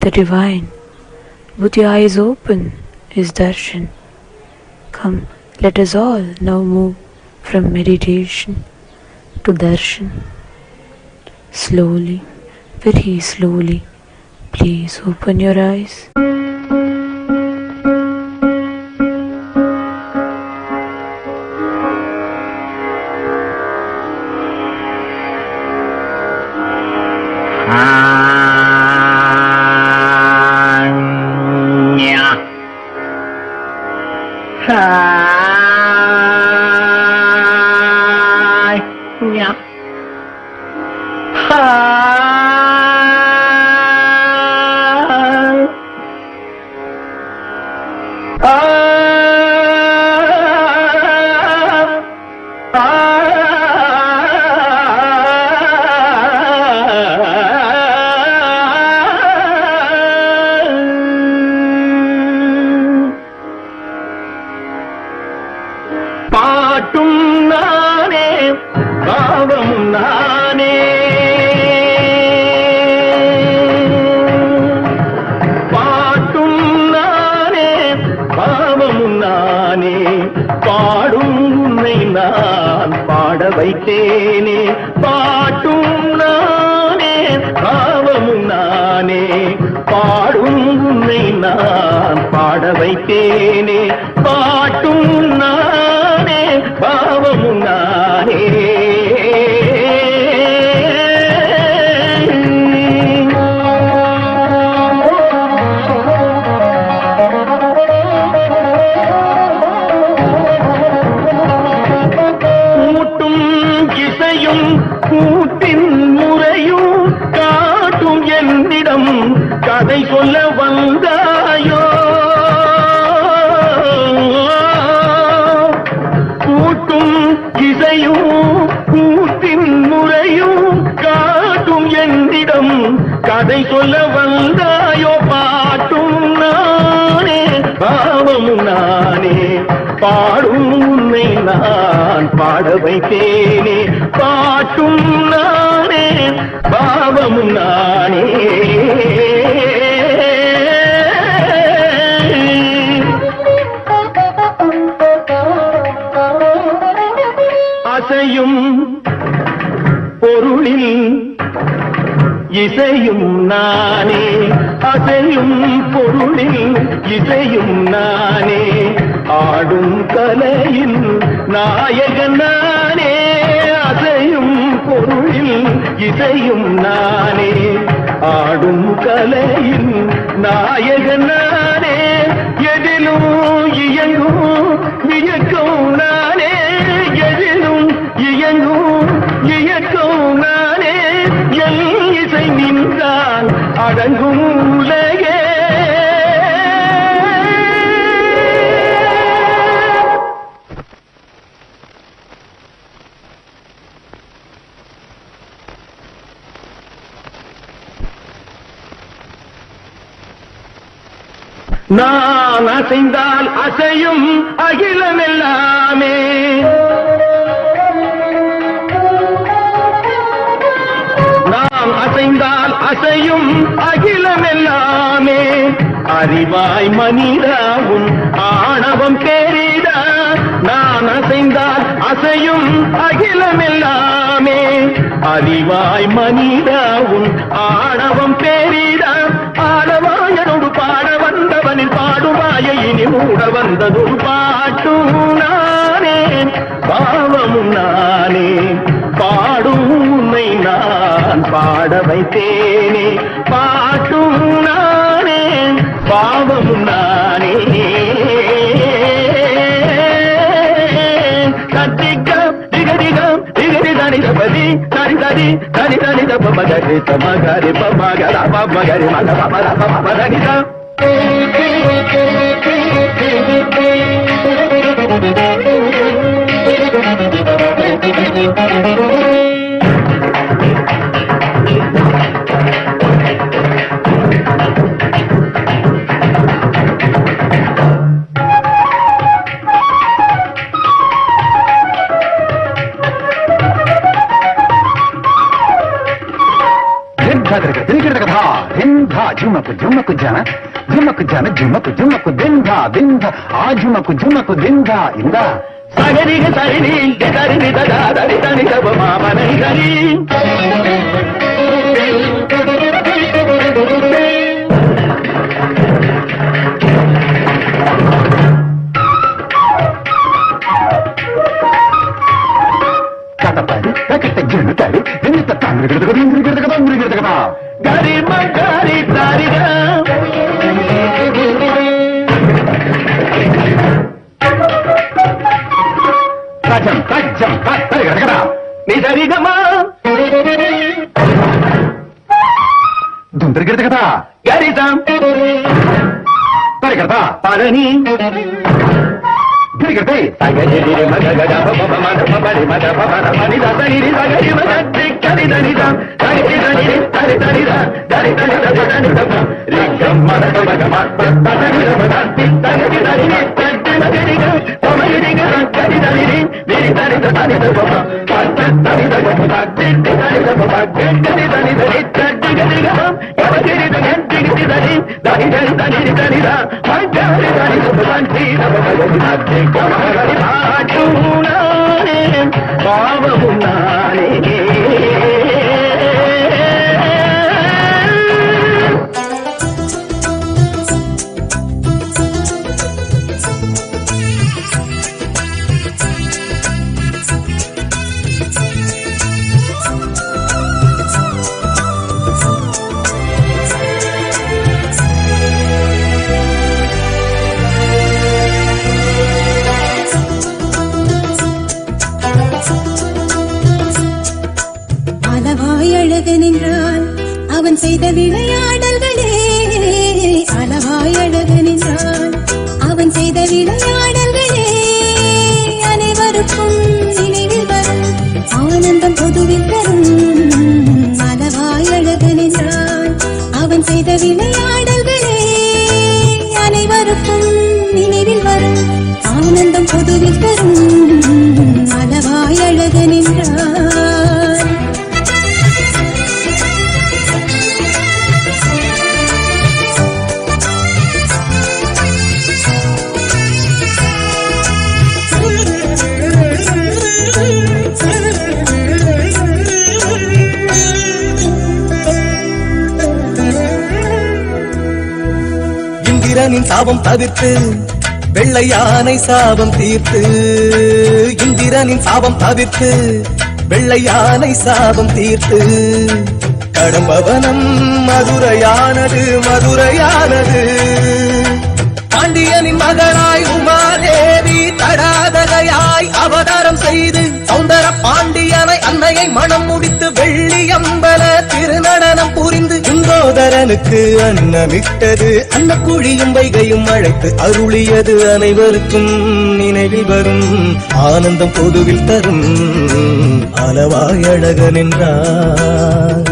the divine. With your eyes open is Darshan. Come, let us all now move from meditation to Darshan. Slowly, very slowly, please open your eyes. நான் அசைந்தால் அசையும் அகிலமெல்லாமே, நான் அசைந்தால் அசையும் அகிலமெல்லாமே. அறிவாய் மனிதாவும் ஆணவம் கேரிடா, நான் அசைந்தால் அசையும் அகிலமெல்லாமே. அறிவாய் மனிதாவும் ஆணவம் பேரிடா, ஆடவாயனோடு பாட வந்தவனின் பாடுவாயை இனி மூட வந்ததொரு பாட்டும் நானே, பாவமும் நானே. பாடும் உன்னை நான் பாட வைத்தேனே, பாட்டும் நானே, பாவமும் நானே. கத்திக்கம் திகதிகம் திகதி தனிதபதி தனிததி தனி தனித பமகரி தமகரி பமகர பமகரி மக பமர பமரகித. झुमक झुमक जाना झुमक जाना झुमक झुमक दिंदा दिंदा आ झुमक झुमक दिंदा इंदा सागरी ग सागरी गरी नि दा दरी दनी दब मामा नहीं गरी జనతాడు ఎంత తండ్రి కదా గరి మగారి దారిగా రాజం రాజ్యం కదా నీ సరిగమా దుందరిగిరదు కదా గరితం పరిగెడతా పాలని గిరిగిరితే సగరి మగ గగ పప మద పబడి మద పబన మని దరి సగరి మగ దిక్కని దనిద దరి దరి దరి దరి దరి దరి దరి దరి రిగం మద పగ మద దరి దరి దరి దరి దరి మగరి గ పమరి గ దరి దరి మేరి దరి దరి పప పత దరి దరి పప దిక్కి దరి పప దిక్కి దరి దరి దరి దరి గ పమరి గ దిక్కి దరి దరి దరి దరి దరి ద మంజరి దరి సుబంతి దరి பாவமுன்னானே அழகனென்றால் அவன் செய்த விளையாடல்களே அளவாய் அழகனென்றால் அவன் செய்த விளையாடல்களே அனைவருக்கும் நினைவில் வரும் ஆனந்தம் பொதுவில் தரும் அளவாய் அழகனென்றால் அவன் செய்த விளையாடல்களே அனைவருக்கும் நினைவில் வரும் ஆனந்தம் பொதுவில் தரும் அளவாய் அழகனென்றால் இந்திரனின் சாபம் தவிர்த்து வெள்ளை யானை சாபம் தீர்த்து இந்திரனின் சாபம் தவிர்த்து வெள்ளை யானை சாபம் தீர்த்து கடம்பவனம் மதுரையானது மதுரையானது பாண்டியனின் மகனாய் உமாதேவி தடாதகையாய் அவதாரம் செய்து சௌந்தர பாண்டியனை அன்னையை மனம் முடித்து வெள்ளியம்பல திருநடனம் புரிந்து இங்கோதரனுக்கு அன்னமிட்டது அன்னக்குழியும் வைகையும் அழைத்து அருளியது அனைவருக்கும் நினைவில் வரும் ஆனந்தம் பொதுவில் தரும் அளவாய் அழகன் என்றார்.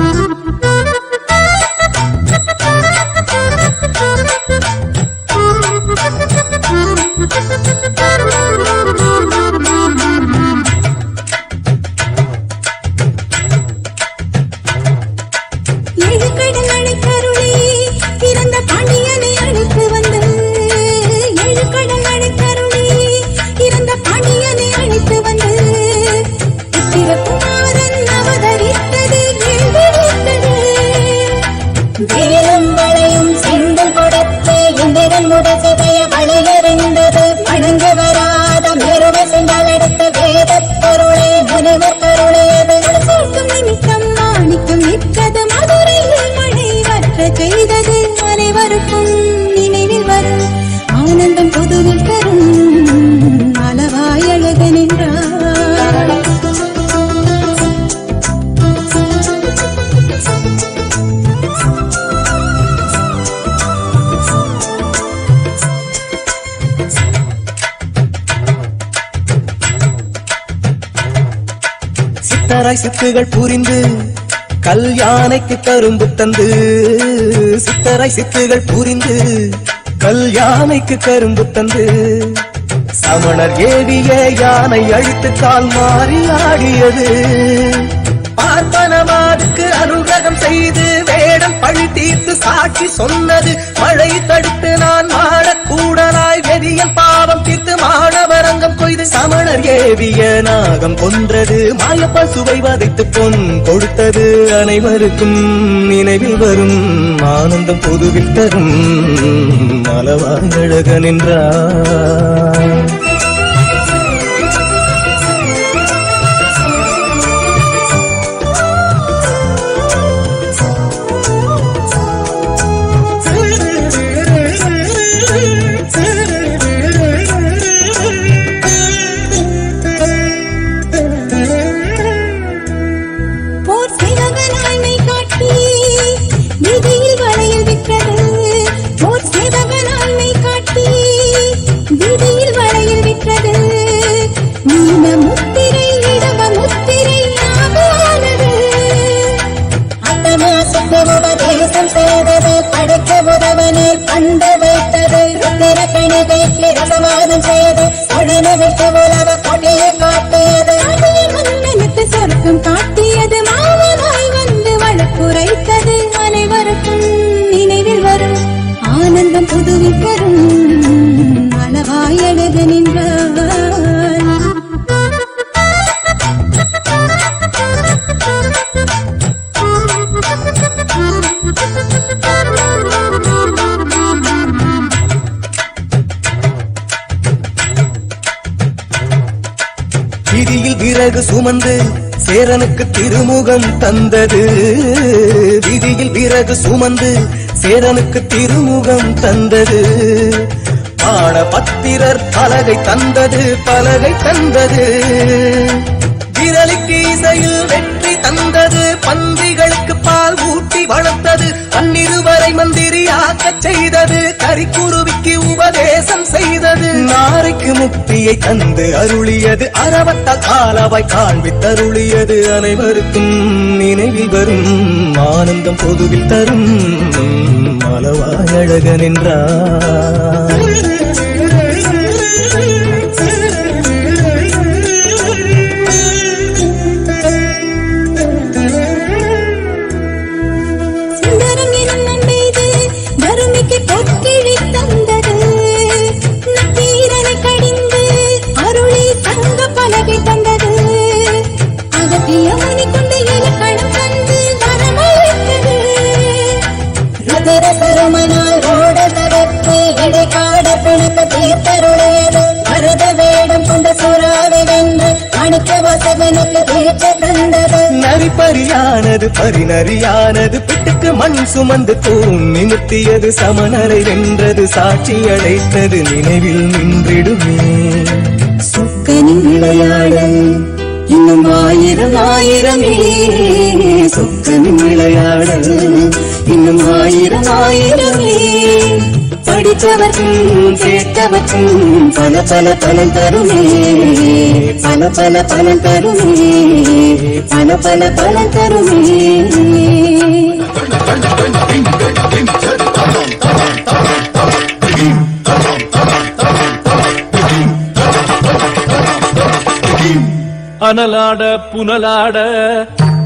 சித்தராய் சித்துகள் புரிந்து கல்யாணைக்கு கரும்பு தந்து சித்தராய் சித்துகள் புரிந்து கல்யாணைக்கு கரும்பு தந்து சமணர் ஏவிய யானை அழித்து கால் மாறி ஆடியது பார்ப்பனமாதுக்கு அனுகிரகம் செய்து வேடம் பழி தீர்த்து சாட்சி சொன்னது. மழை தடுத்து நான் மாடக்கூடனாய் வெறியல் பாவம் தீர்த்து மாணவரங்கம் கொய்து சமணர் ஏவிய நாகம் கொன்றது. மாய பசுவை வதைத்து பொன் கொடுத்தது. அனைவருக்கும் நினைவில் வரும் ஆனந்தம் பொதுவில் தரும் அளவாய் அழகன் என்றார். சொர்க்கம் காட்டியது. மாவனாய் வந்து வழக்குரைத்தது. அனைவருக்கும் நினைவில் வரும் ஆனந்தம் புதுவில் பெறும் அளவாய் அழகு நின்றார். விதியில் விறகு சுமந்து சேரனுக்கு திருமுகம் தந்தது. விதியில் விறகு சுமந்து சேரனுக்கு திருமுகம் தந்தது. பாட பத்திரர் பலகை தந்தது. பலகை தந்தது. விரலுக்கு இசையில் வெற்றி தந்தது. பன்றிகளுக்கு பால் ஊட்டி வளர்த்தது. பன்னிருவரை மந்திரியாக்கச் செய்தது. கரிக்குருவிக்கு உபதேசம் செய்தது. நாரைக்கு முக்தியை தந்து அருளியது. அரவத்தால் காலவாய் காண்பித்தருளியது. அனைவருக்கும் நினைவில் வரும் ஆனந்தம் பொதுவில் தரும் அளவாய் அழகன் என்றார். நரிப்பறியானது பரிநறியானது. பிட்டுக்கு மண் சுமந்து தூண் நிமித்தியது. சமணரை வென்றது. சாட்சி அழைத்தது. நினைவில் நின்றிடுமே சொக்கனின் விளையாடல் இன்னும் ஆயிரம் ஆயிரமே. சொக்கனின் விளையாடல் இன்னும் ஆயிரம் ஆயிரமே. படித்தவர்க்கும் கேட்டவர்க்கும் பல பல பலன் தருமே. பல பல பலன் தருமே. பல பல பலன் தருமே. அனலாட புனலாட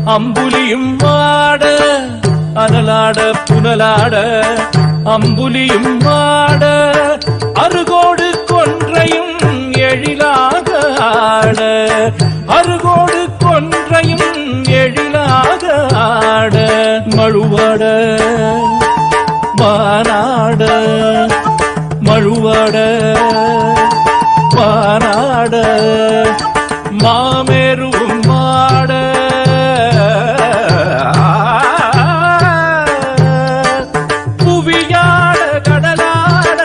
அம்புலியும் ஆட. அனலாட புனலாட அம்புலியும் ஆட. அருகோடு கொன்றையும் எழிலாக ஆட. அருகோடு கொன்றையும் எழிலாக ஆட. மழுவாட மானாட. மழுவாட மானாட. மாமேருவும் மாட. புவியாட கடலாட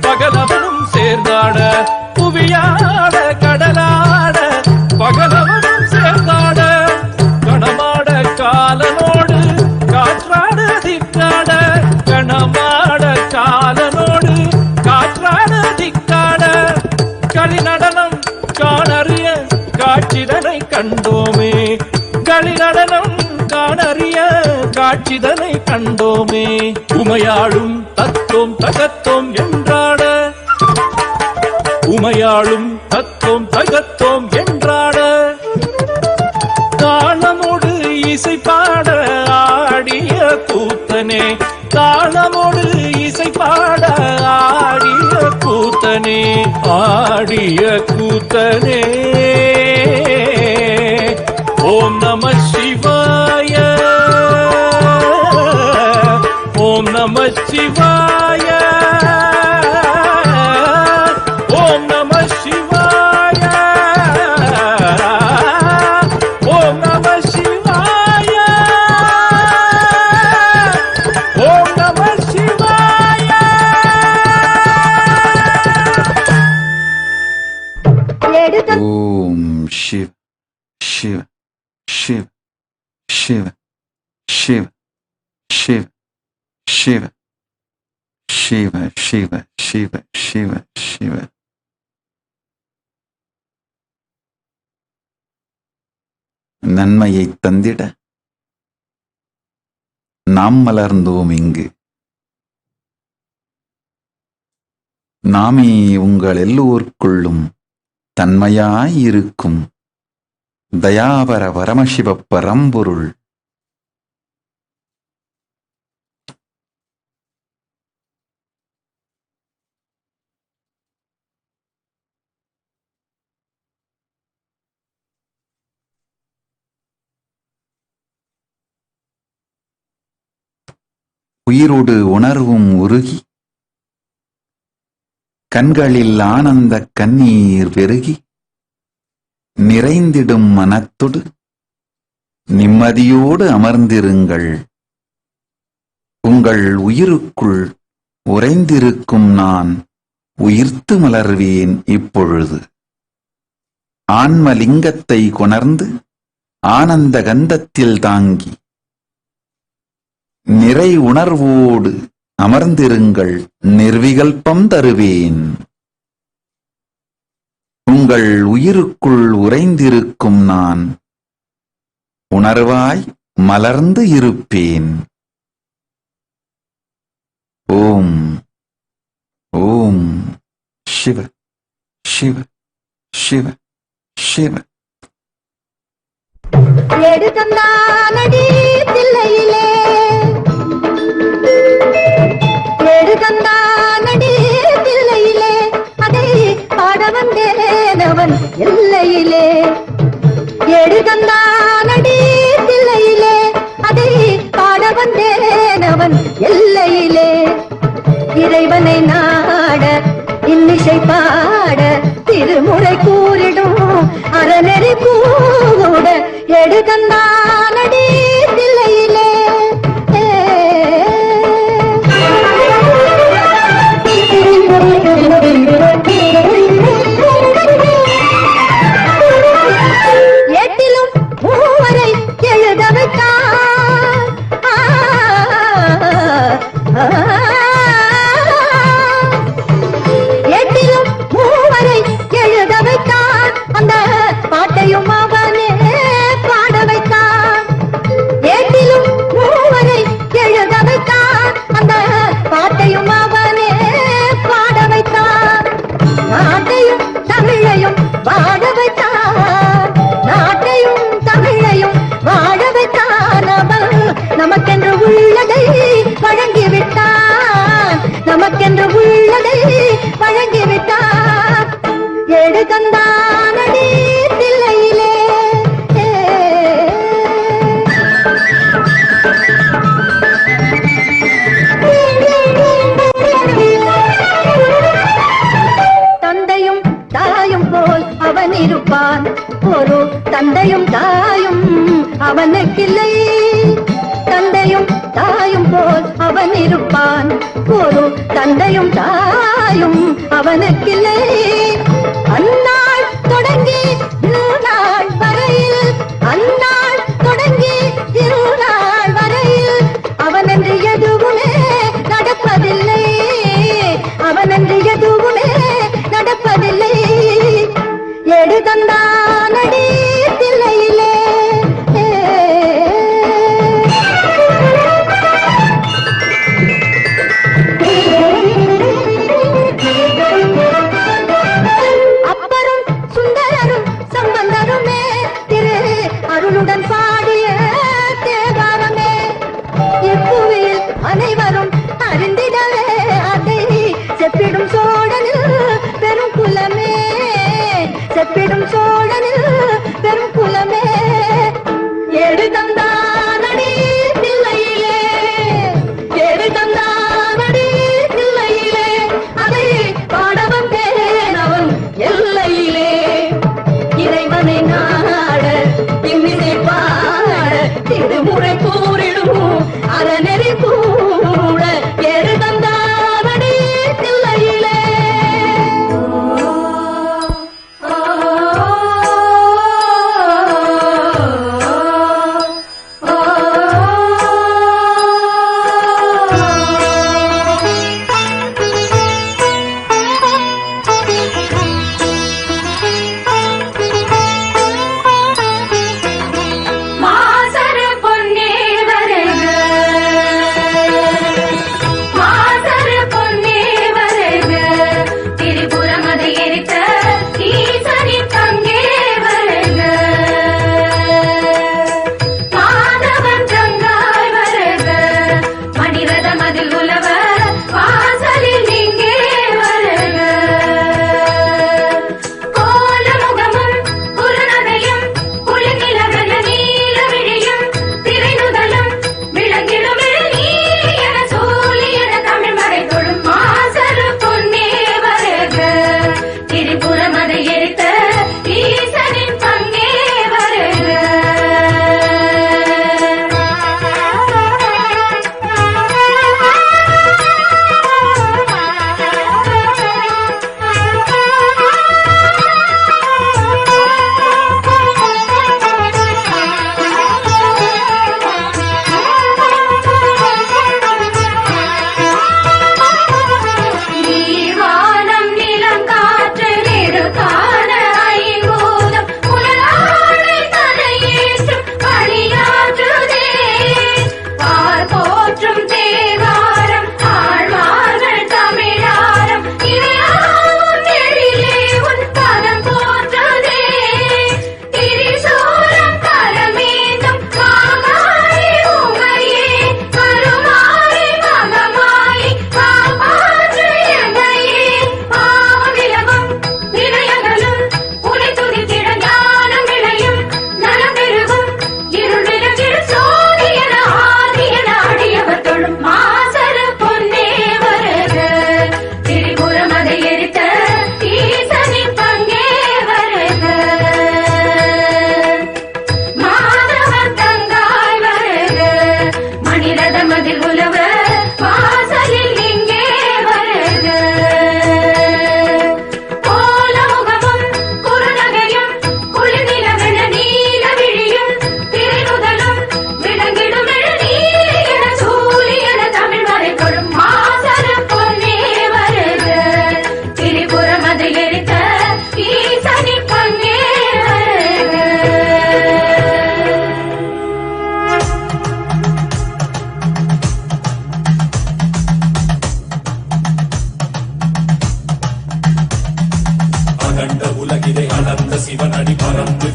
பகலவனும் சேர்ந்தாட. புவியாட கடலாட பகலவனும் சேர்ந்தாட. கணமாட காலனோடு காற்றாட திக்காட. கணமாட காலனோடு காற்றாட திக்காட. களி நடனம் காணறிய காட்சிதனை கண்டோமே. களி நடனம் காணறிய காட்சிதனை கண்டோமே. உமையாளும் தத்தோம் தகத்தோம் என்றாட. உமையாளும் தத்தோம் தகத்தோம் என்றாட. தாளமோடு ஆடிய கூத்தனே ஓம் நம சிவாய ஓம் நம சிவாய ஓம் நம சிவாய ஓம் நம சிவாய ஓம் நம சிவாய. ஓம் சிவ சிவ சிவ சிவ சிவ சிவ சிவ சிவ சிவ சிவ சிவ சிவ. நன்மையை தந்திட நாம் மலர்ந்தோம் இங்கு. நாமே உங்கள் எல்லோருக்குள்ளும் தன்மையாயிருக்கும் தயாபர பரமசிவ பரம்பொருள். உயிரோடு உணர்வும் உருகி கண்களில் ஆனந்த கண்ணீர் பெருகி நிறைந்திடும் மனத்தொடு நிம்மதியோடு அமர்ந்திருங்கள். உங்கள் உயிருக்குள் உறைந்திருக்கும் நான் உயிர்த்து மலர்வேன் இப்பொழுது. ஆன்மலிங்கத்தை கொணர்ந்து ஆனந்த கந்தத்தில் தாங்கி நிறை உணர்வோடு அமர்ந்திருங்கள். நிர்விகல்பம் தருவேன். உங்கள் உயிருக்குள் உறைந்திருக்கும் நான் உணர்வாய் மலர்ந்து இருப்பேன். ஓம் ஓம் சிவ சிவ சிவ சிவ. எடுகந்தானடி தில்லையிலே எடுகந்தானடி தில்லையிலே அதை பாட வந்தேனவன் எல்லையிலே. எடுகந்தானடி தில்லையிலே அதை பாட வந்தேனவன் எல்லையிலே. இறைவனை நாட இன்னிசை பாட திருமுறை கூறிடும் அறநெறி கூட எடுகந்தானடி தில்லையிலே. எட்டிலும் மூவரை எழுத வைத்தான். எட்டிலும் மூவரை எழுத வைத்தான். அந்த பாட்டையும் அவனே பாட வைத்தான். எட்டிலும் மூவரை எழுத வைத்தான். அந்த பாட்டையும் அவனே பாட வைத்தான். நாட்டையும் தமிழையும் வாழ வைத்தான். நாட்டையும் தமிழையும் வாழ வைத்தான். அவன் நமக்கென்று உள்ளதை வழங்கிவிட்டான். நமக்கென்று உள்ளதை வழங்கிவிட்டான். எடுகந்தானடி தில்லையிலே. தந்தையும் தாயும் போல் அவன் இருப்பான். ஒரு தந்தையும் தாயும் அவனுக்கில்லை. தந்தையும் தாயும் போல் அவன் இருப்பான். ஒரு தந்தையும் தாயும் அவனுக்கில்லை. அந்நாள் தொடங்கி இருநாள் வரையில் அந்நாள் தொடங்கி இருநாள் வரையில் அவனென்று எதுவுமே நடப்பதில்லை. அவனென்று எதுவுமே நடப்பதில்லை. எடுகந்தானடி தில்லையிலே. அப்ப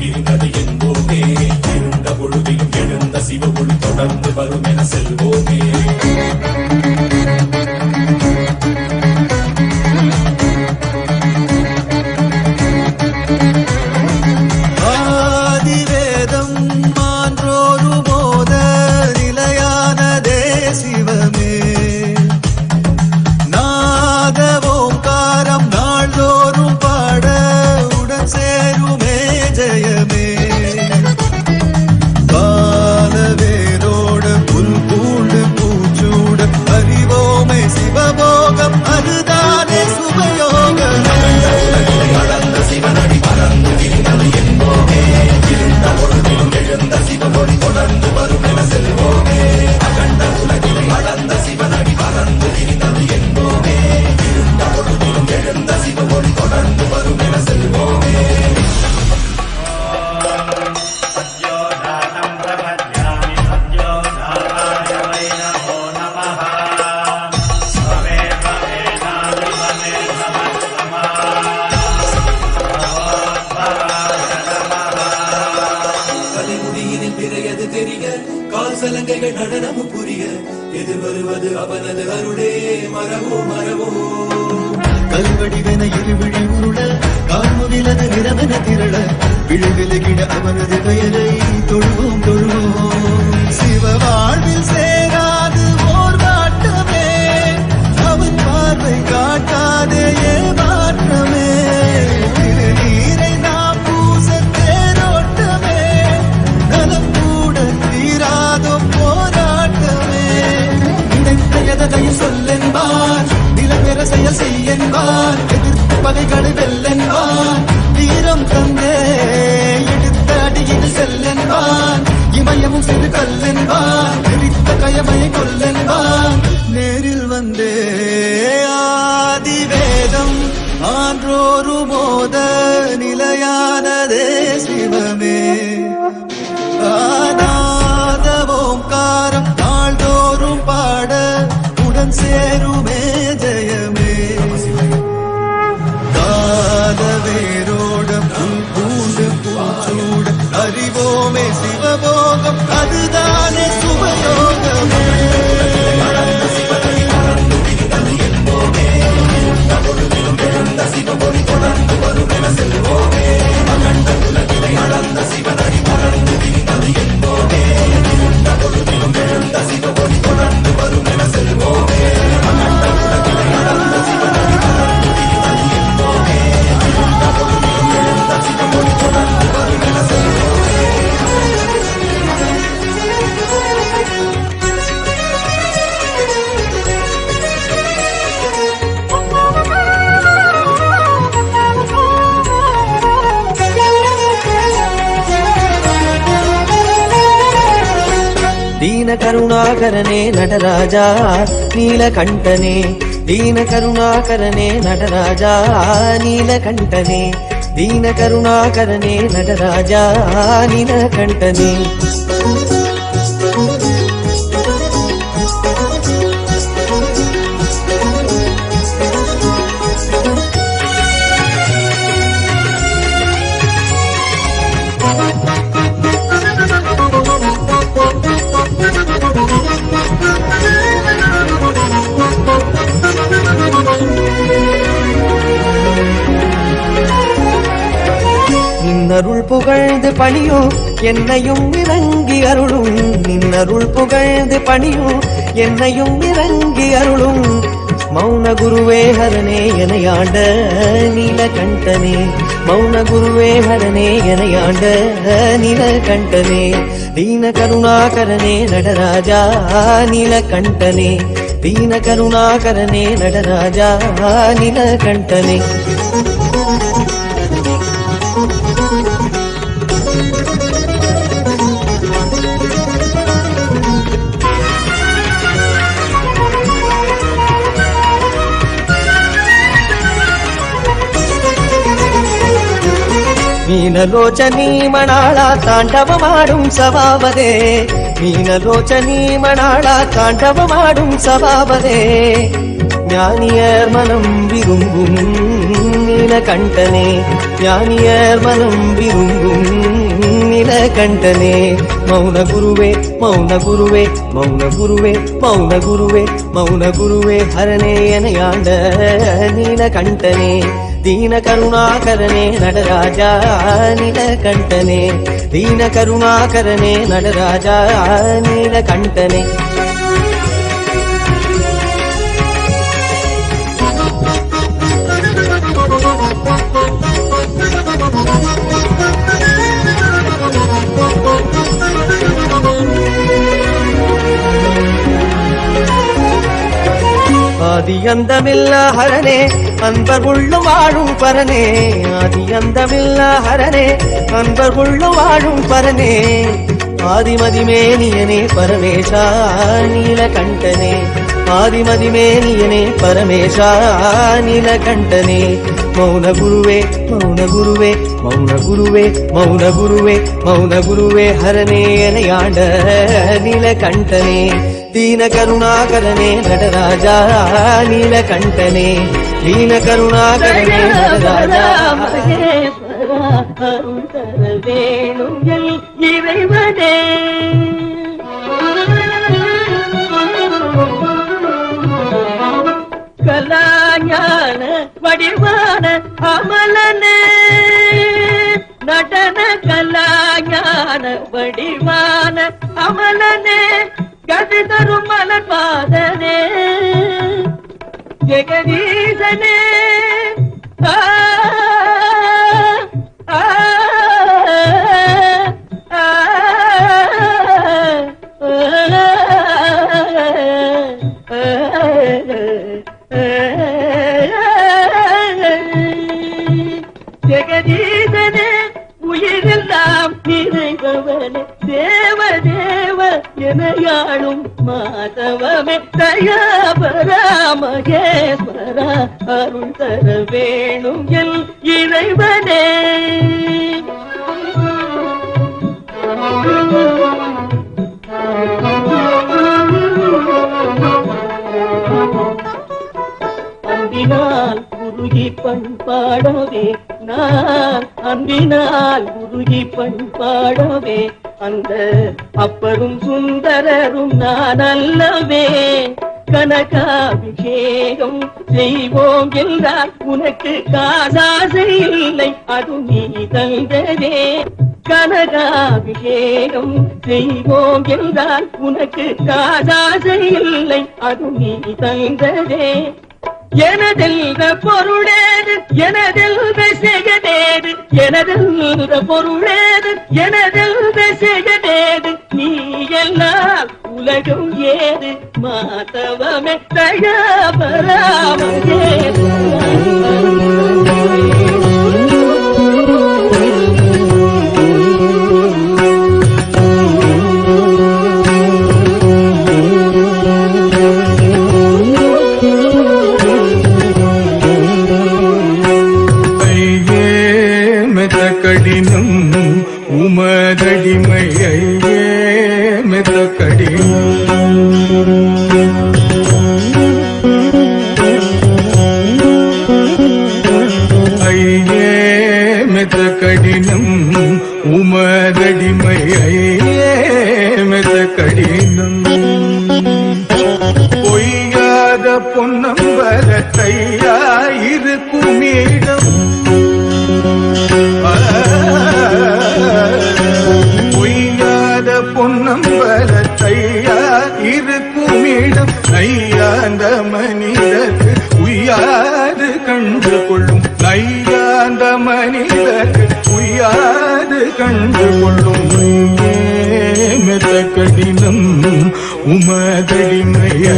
விரிந்தது என்போமே. இருண்ட பொழுதிலும் எழுந்த சிவ ஒளி தொடர்ந்து வரும் என செல்வோமே. நடனம் புரிய எதிர் வருவது அவனது அருளே. மரவோ மரவோ கல்வடிவென இருவிழி உருள காமுகிலது நிறமென திரள விழுவிலகிட அவனது பெயரை தொழுவோம் தொழுவோம். சிவ வாழ்வில் சேராது ஓர் வாட்டமே, அவன் பார்வை காட்டாதே ஏமாற்றமே. திருநீரை நாம் பூச தேரோட்டமே, நலம் கூட தீராதோ போராட்டமே. நினைத்ததையும் சொல்லென்பார், நிலப்பெற செயல் செய்யென்பார், எதிர்த்து பகைகளை வெல்லென்பார். வீரம் தந்தே எடுத்த அடியில் செல்லென்பார், இமயமும் சிறு கல்லென்பார், எரித்த கயமையை கொல்லென்பார். நேரில் வந்தே ஆதிவேதம் ஆன்றோரு மோத நிலையானதே சிவமே. ஆனாத ஓங்காரம் நாள்தோறும் பாட உடன் சேருமே ஜெயமே. காத வேரோட புல் பூண்டு பூச்சூட அறிவோமே சிவபோகம், அதுதானே சுபயோகமே. சிவபொழி தொடர்ந்து வரும் என செல்வோமே. அகண்ட உலகினை அளந்த சிவனடி மறந்து விரிந்தது என்போமே. இருந்த பொழுதிலும் எழுந்த சிவபொழி தொடர்ந்து வரும் என செல்வோமே. அகண்ட உலகினை அளந்த சிவனடி மறந்து விரிந்தது என்போமே. இருந்த பொழுதிலும் எழுந்த சிவபொழி தொடர்ந்து வரும் என செல்வோமே. दीन करुणाकरणे नटराजा नीलकण्ठने. दीन करुणाकरणे नटराजा नीलकण्ठने. दीन करुणाकरणे नटराजा नीलकण्ठने. நின்னருள் புகழ்ந்து பணியும் என்னையும் இறங்கி அருளும். நின்னருள் புகழ்ந்து பணியும் என்னையும் இறங்கி அருளும். மௌன குருவே ஹரனே எனையாண்ட நீலகண்டனே. மௌன குருவே ஹரனே எனையாண்ட நீலகண்டனே. दीन करुणाकरणे नटराजा नीलकण्ठने. दीन करुणाकरणे नटराजा नीलकण्ठने. मीनलोचनी मणाळा ताण्डवमाडुं सभावदे. मीनलोचनी मणाळा ताण्डवमाडुं सभावदे. ஞானியர் மனம் விரும்பும் நீலகண்டனே, ஞானியர் மனம் விரும்பும் நீலகண்டனே. மௌன குருவே மௌன குருவே மௌன குருவே மௌன குருவே மௌன குருவே ஹரனே எனையாண்ட நீலகண்டனே. தீன கருணாகரனே நடராஜா நீலகண்டனே, தீன கருணாகரனே நடராஜா நீலகண்டனே. ஆதி அந்தமில்லா ஹரனே அன்பர் உள்ளும் வாழும் பரனே, ஆதி அந்தமில்லா ஹரனே அன்பர் உள்ளும் வாழும் பரனே. ஆதிமதிமேனியனே பரமேஷா நீலகண்டனே, ஆதிமதிமேனியனே பரமேஷா நீலகண்டனே. மௌன குருவே மௌன குருவே மௌன குருவே மௌன குருவே மௌன குருவே ஹரனே எனையாண்ட நீலகண்டனே. தீன கருணாகரனே நடராஜா நீலகண்டனே, தீன கருணாகரனே நடராஜா. அருள் தர வேணும் இறைவனே, கலாஞான வடிவான அமலனே, நடன கலாஞான வடிவான அமலனே, கதி தரும் மலர்பாதனே, ஜெகதீசனே. ஜெகதீசனே உயிரெல்லாம் நிறைபவனே, தேவ தேவ எனையாளும் மாதவமே, தயாபரா மகேஸ்வரா அருள் தர வேணும் இறைவனே. அன்பினால் குருகி பண்பாடவே நான், அன்பினால் குருகி பண்பாடவே அந்த அப்பரும் சுந்தரரும் நான் அல்லவே. கனகாபிஷேகம் செய்வோம் என்றால் உனக்கு காசாசை இல்லை, அது நீ தந்ததே. கனகாபிஷேகம் செய்வோம் என்றால் உனக்கு காசாசை இல்லை, அது நீ தந்ததே. எனதெல்ல பொருளேது எனதெல்ல செய்யதேது, எனதெல்ல பொருளேது எனதெல்ல செய்யதேது, நீ எல்லாம் உலகம் ஏது மாதவமே தயாபராமகே. கடினம் உமதடிமையே மெத கடினம், ஐயே மெத கடினம் உமதடிமையே மெத கடினம். பொய்யாத பொன்னம்பலத்தையாயிருக்கும் இடம், பொய்யாத பொன்னம்பலத்தையா இருக்கும் இடம், நையாந்த மனிதர்க்கு உய்யாது கண்டு கொள்ளும், நையாந்த மனிதர்க்கு உய்யாது கண்டு கொள்ளும். மெத கடினம் உமதடிமையே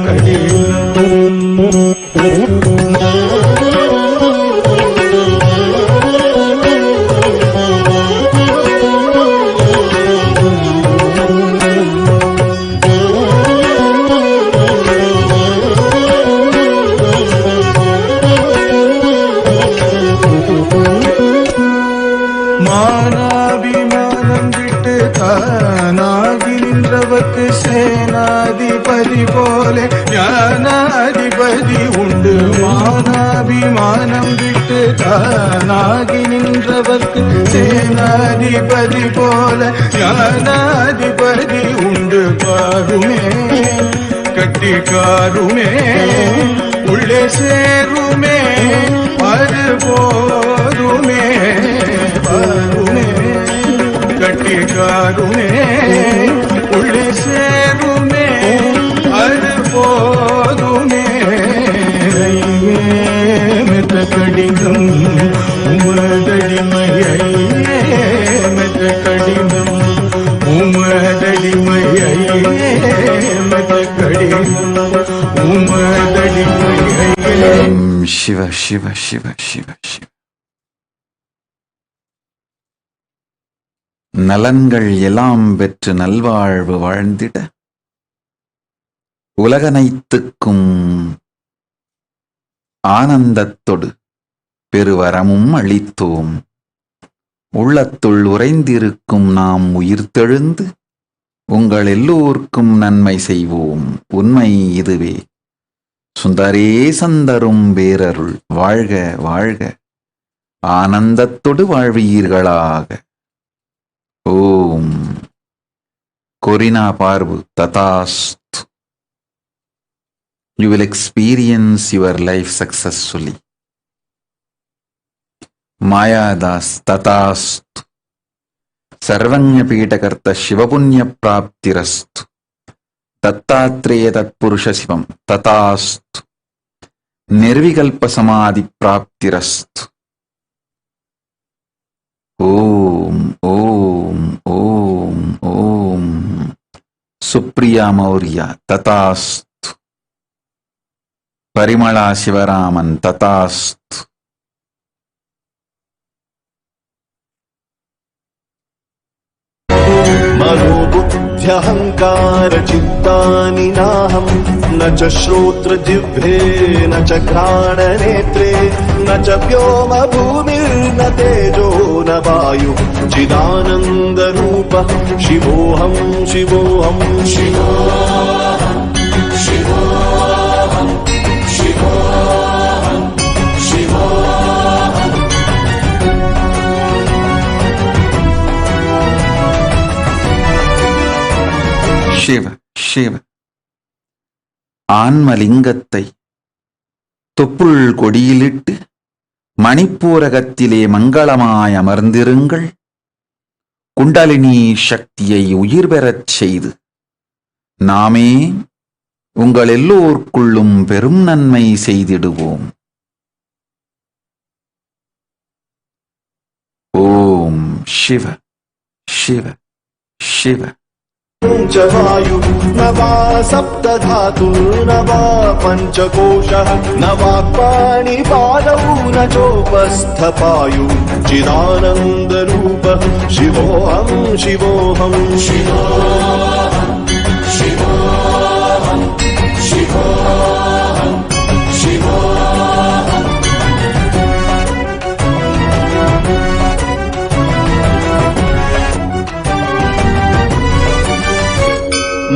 கடினம். மானாபிமானம் விட்டு தானாகி நின்றவர்க்கு சேனாதிபதி போல ஞானாதிபதி உண்டு. மானாபிமானம் விட்டு தானாகி நின்றவர்க்கு சேனாதிபதி போல ஞானாதிபதி உண்டு. பாருமே கட்டிக்காருமே உள்ளே சேருமே அது போதுமே. பாருமே கட்டிக்காருமே உள்ளே சேருமே அது போதுமே. மெத்த கடிதம் உமதடிமையே மெத்த கடிதம் உமதடிமையே மெத்த கடிதம் உமதடிமையே. சிவ சிவ சிவ சிவ சிவ. நலன்கள் எல்லாம் பெற்று நல்வாழ்வு வாழ்ந்திட உலகனைத்துக்கும் ஆனந்தத்தொடு பெருவரமும் அளித்தோம். உள்ளத்துள் உறைந்திருக்கும் நாம் உயிர்த்தெழுந்து உங்கள் எல்லோர்க்கும் நன்மை செய்வோம். உண்மை இதுவே. சுந்தரேசந்தரும் பேரருள் வாழ்க வாழ்க ஆனந்தத்தொடு வாழ்வீர்களாக. ஓம். கொரினா பார்வு ததாஸ்து. You will experience your life successfully. Mayadas tatastu. Sarvanya Pitakarta Shivapunya Praptirastu. Tattatreya Tatpurusha Shivam tatastu. Nirvikalpa Samadhi Praptirastu. Om Om Om Om. Supriya Maurya tatastu. Parimala Shivaraman tatastu. मनोबुद्ध्यहङ्कार चित्तानि नाहं न च श्रोत्र जिह्वे न च घ्राणनेत्रे न च व्योम भूमिर्न तेजो न वायुः चिदानन्दरूपः शिवोऽहं शिवोऽहं शिवोऽहं शिवोऽहं शिवोऽहं शिवोऽहं. சிவ சிவ. ஆன்மலிங்கத்தை தொப்புள் கொடியிலிட்டு மணிப்பூரகத்திலே மங்களமாய் அமர்ந்திருங்கள். குண்டலினி சக்தியை உயிர் பெறச் செய்து நாமே உங்கள் எல்லோர்க்குள்ளும் பெரும் நன்மை செய்திடுவோம். ஓம் சிவ சிவ சிவ. च वायु न वा सप्तधातु न वा पञ्चकोशः न वा पाणिपादौ न चोपस्थपायु चिदानन्दरूपः शिवोऽहं शिवोऽहं शिवोऽहं शिवोऽहं शिवोऽहं शिवोऽहं.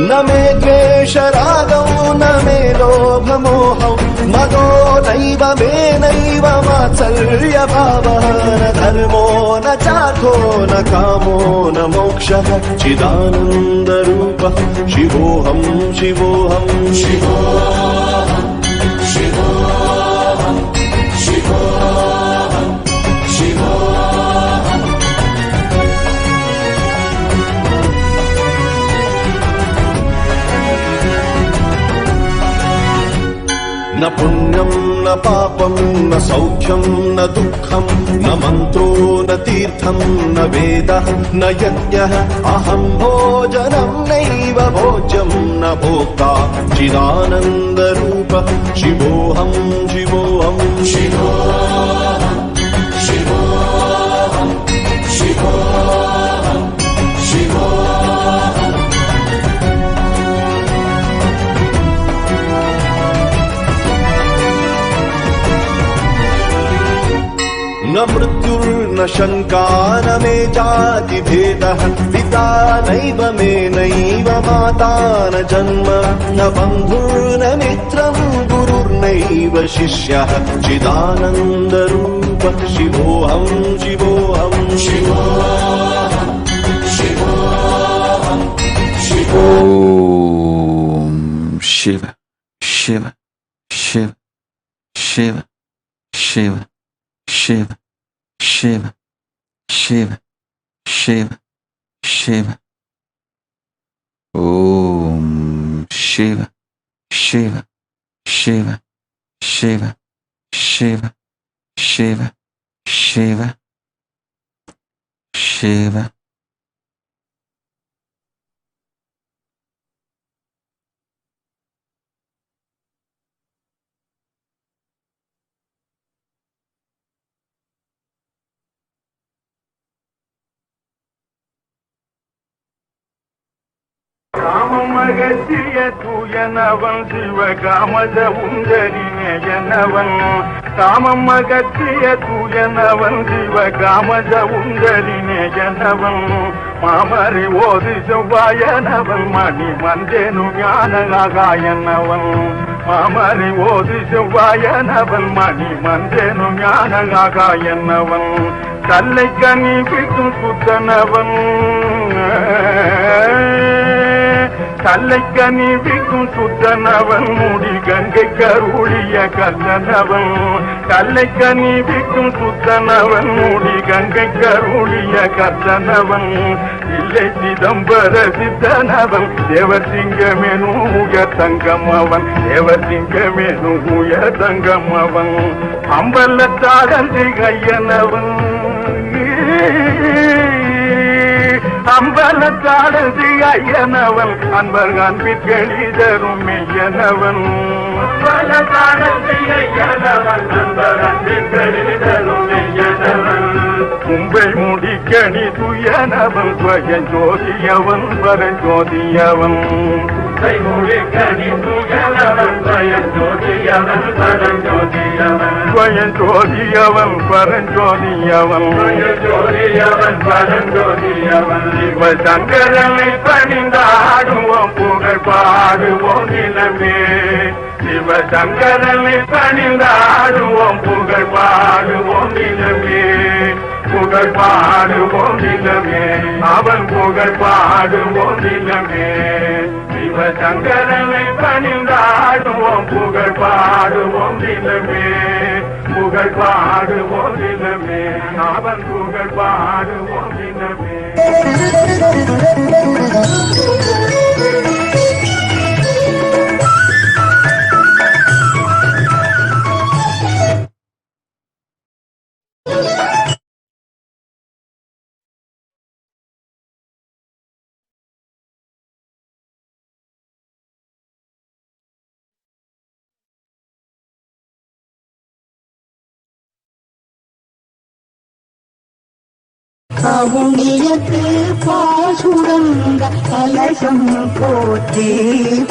न मे द्वेषरागौ न मे लोभमोहौ मदो नैव मे नैव मात्सर्यभावः न धर्मो न चार्थो न कामो न मोक्षः चिदानन्दरूपः शिवोऽहं शिवोऽहं शिवोऽहं शिवोऽहं शिवोऽहं शिवोऽहं. न पुण्यं न पापं न सौख्यं न दुःखं न मन्त्रो न तीर्थं न वेदः न यज्ञः अहं भोजनं नैव भोज्यं न भोक्ता चिदानन्दरूपः शिवोऽहं शिवोऽहं शिवोऽहं शिवोऽहं शिवोऽहं शिवोऽहं. न मृत्युर्न शङ्का न मे जातिभेदः पिता नैव मे नैव माता न जन्म न बन्धुर्न मित्रं गुरुर्नैव शिष्यः चिदानन्दरूप शिवोऽहं शिवोऽहं शिवोऽहं शिवोऽहं ॐ शिव शिव शिव शिव शिव शिव शिव शिव शिव शिव ॐ शिव शिव शिव शिव शिव शिव शिव शिव காமமகற்றிய தூயனவன் சிவகாமத உந்தரினேயனவன் காமமகற்றிய தூயனவன் சிவகாமத உந்தரினேயனவன் மாமரி ஓதி செவ்வாயனவன் மணி மந்தேனு ஞானகாயனவன் மாமரி ஓதி செவ்வாயனவன் மணி மந்தேனு ஞானகாயனவன் கல்லை கனி பிக்கும் சுத்தனவன் கல்லைக்கனி விக்கும் சுத்தனவன் முடி கங்கை கருளிய கல்லனவன் கல்லைக்கனி விக்கும் சுத்தனவன் முடி கங்கை கருளிய கல்லனவன் இல்லை சிதம்பர சித்தனவன் தேவர் சிங்கமேனு உயர் தங்கம் அவன் தேவர் சிங்கமேனு உயர் தங்கம் அவன் அம்பலத்தாடன் திகையனவன் அம்பலத்தாடசி ஐயனவன் அன்பர் அன்பிற்கெளி தரும் மெய்யனவன் அம்பலத்தாடசி ஐயனவன் அன்பர் அன்பிற்கெளி தரும் மெய்யனவன் கும்பை முடிக்கணி துயனவன் ஸ்வயஞ்சோதியவன் பரஞ்சோதியவன் கும்பை முடிக்கணி துயனவன் ஸ்வயஞ்சோதியவன் பரஞ்சோதியவன் ஸ்வயஞ்சோதியவன் பரஞ்சோதியவன் ஸ்வயஞ்சோதியவன் பரஞ்சோதியவன் சிவ சங்கரனை பணிந்தாடுவோம் புகழ் பாடுவோம் நிலமே சிவ சங்கரனை பணிந்தாடுவோம் புகழ் பாடுவோம் நிலமே புகழ் பாடுவோம் நிலமே அவன் புகழ் பாடுவோம் நிலமே சிவ சங்கரனை பணிந்தாடுவோம் புகழ் பாடுவோம் நிலமே புகழ் பாடுவோம் நிலமே அவன் புகழ் பாடுவோம் நிலமே கவுனியத்து பாசுரங்க கலசம் போற்றி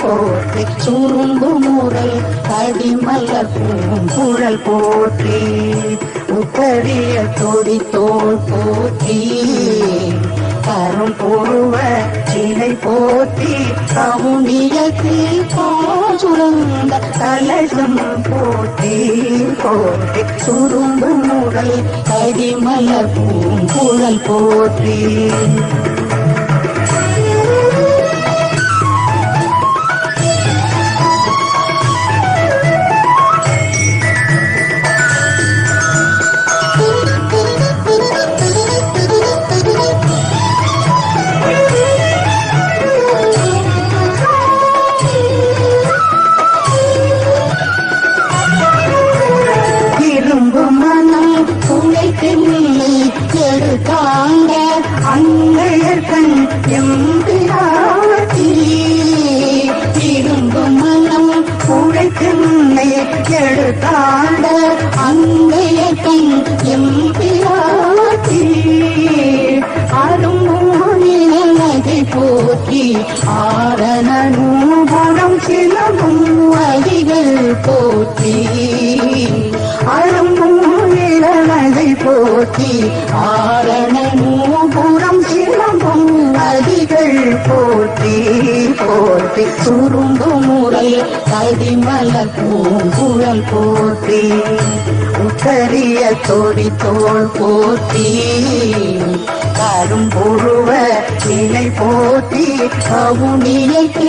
போற்றி சுருங்கு முறை அடிமலர் பூங்குழல் போற்றி உத்தரிய தொடி தோல் போற்றி கரும் பொருவ சிலை போற்றி கவுனியத்து பாசுரங்க கலசம் போற்றி போற்றி சுருங்கு முறை அடிமலர் பூங்குழல் போற்றி எடுத்தாங்க அங்கழகன் எம்பிராட்டி திரும்பும் மனம் உழைத்தன்னை எடுத்தாண்ட அங்கழகன் எம்பிராட்டி அரும்பூனிலை போற்றி ஆரணூபுரம் சிலவும் அடிகள் போற்றி அரும்பூனிலை போற்றி போற்றி ஆரண நூபுரம் சிலம்பும் அடிகள் போற்றி போற்றி சுரும்பு முறை கதிமலர் பூங்குழல் போற்றி உத்தரிய தொடி தோள் போற்றி கரும்புழுவ இலை போற்றி கவுனியைக்கு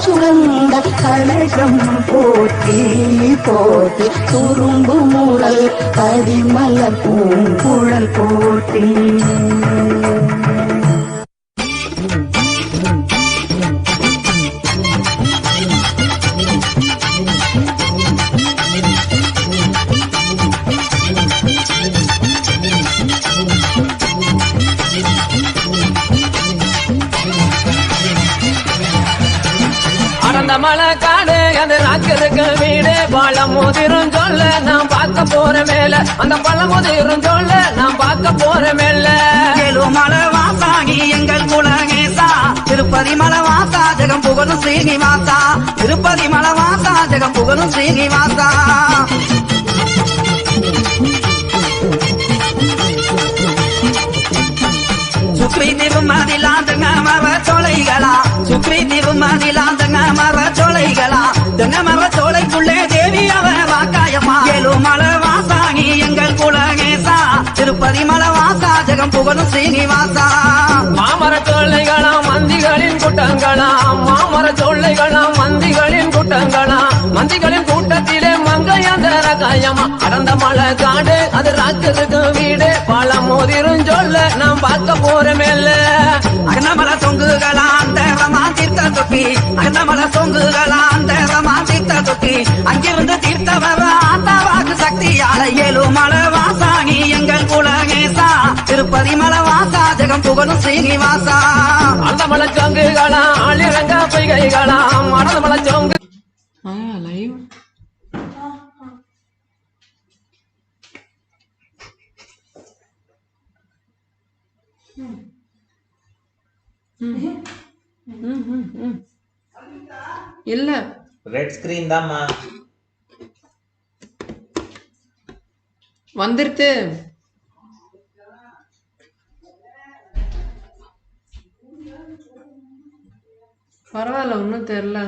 சுரந்த கலசம் போற்றி போற்றி துரும்பு முரல் கடிமலர் பூங்குழல் போற்றி மலை காடு அது ராக்கிற்கு வீடு பழம் முதிரும் சொல்ல நான் பார்க்க போற மேல அந்த பழம் முதிரும் சொல்ல நான் பார்க்க போற மேல மலை வாசாகி எங்கள் குலகேசா திருப்பதி மலை வாசா ஜெகம் புகழும் ஸ்ரீனிவாசா திருப்பதி மலை வாசா ஜெகம் புகழும் ஸ்ரீனிவாசா சுக்ரி திருமதிலாந்தங்க மர சோலைகளா சுக்ரி திருமதிலாந்தங்க மர சோலைகளா தங்க மர சோலைக்குள்ளே தேவி அவ வாக்காயம்மா ஏழுமலை வாசாகி எங்கள் குலகேசா திருப்பதி மலை வாசா ஜெகம் புகழும் ஸ்ரீனிவாசா மாமர சோலைகளாம் மந்திகளின் கூட்டங்களாம் மாமர சோலைகளாம் மந்திகளின் கூட்டங்களாம் மந்திகளின் கூட்டத்திலே மங்கையந்தர காயம்மா அடர்ந்த மலை காடு அது ராக்கிற்கு வீடு பழம் மோதிரும் சொல்ல நான் பார்க்க போற மேல அகனமல தொங்குகளா அந்த ரமா தீர்த்த தொட்டி அகனமல தொங்குகளா அந்த ரமா தீர்த்த தொட்டி அங்கிருந்து தீர்த்த வர ஆத்தாவாக்கு சக்தியால ஏழுமலை வாசாகி எங்கள் குலகேசா திருப்பதி மலை வாசா ஜெகம் புகழும் ஸ்ரீனிவாசா அந்த மலை சோங்குகளா ஆளிரங்க பொய்கைகளாம் அடர்ந்த மலை சோங்கு லைவ் இல்ல ரெட் ஸ்கிரீன் தான்மா வந்துருத்து. பரவாயில்ல, ஒன்றும் தெரியல.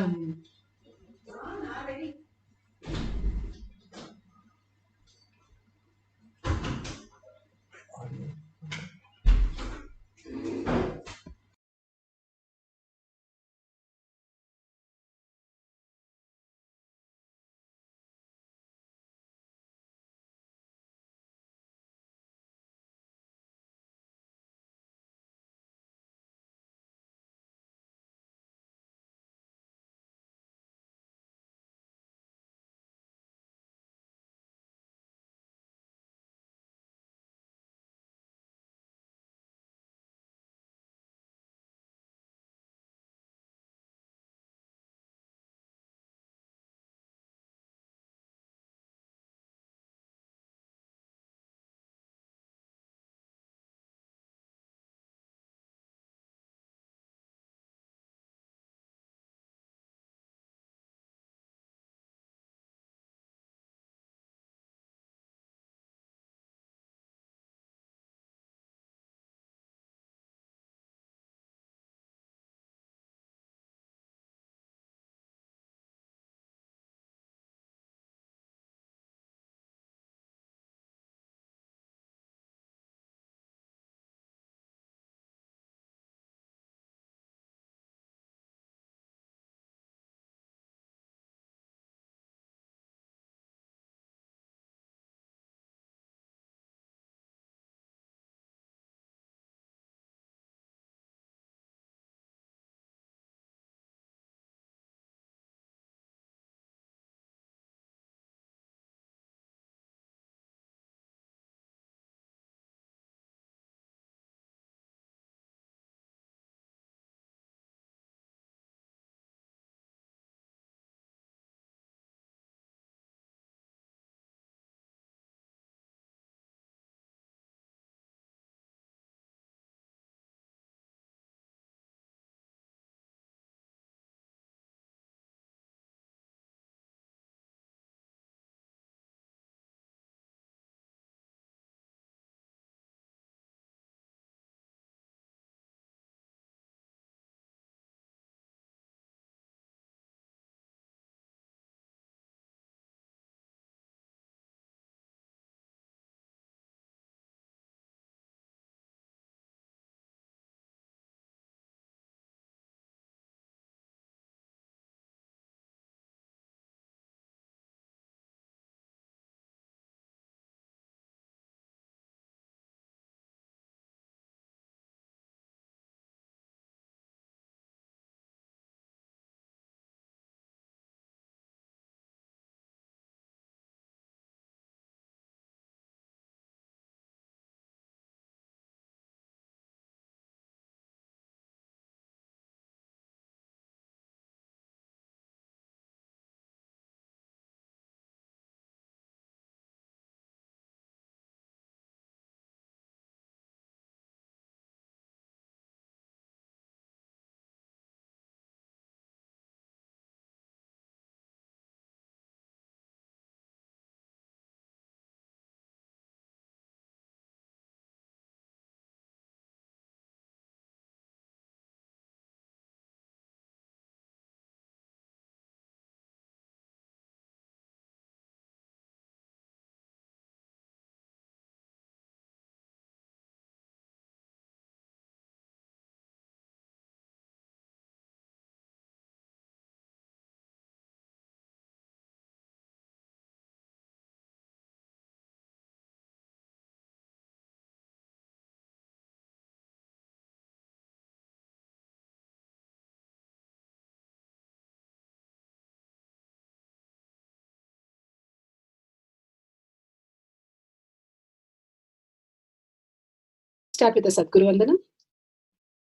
Start with the Sadguru Vandanam.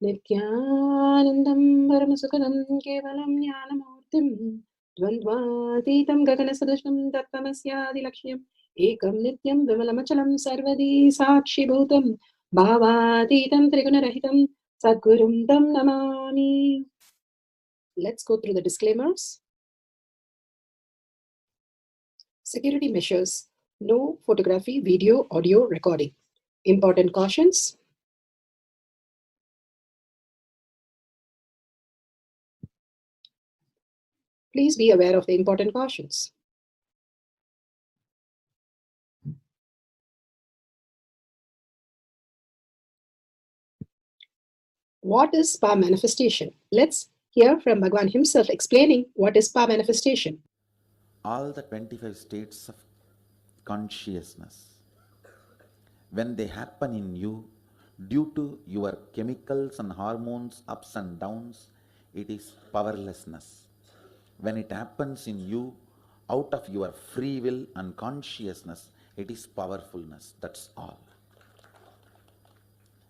Nithyanandam Paramasukadam Kevalam Jnanamurtim Dvandvatitam Gaganasadushnam Tattvamasya Lakshmim Ekam Nityam Vimalamachalam Sarvadi Sakshi Bhutam Bhavatitam Trigunarahitam Sadgurum Tam Namami. Let's go through the disclaimers. Security measures. No photography, video, audio recording. Important cautions. Please be aware of the important cautions. What is power manifestation? Let's hear from Bhagwan himself explaining what is power manifestation. All the 25 states of consciousness, when they happen in you, due to your chemicals and hormones ups and downs, it is powerlessness. When it happens in you, out of your free will and consciousness, it is powerfulness. That's all.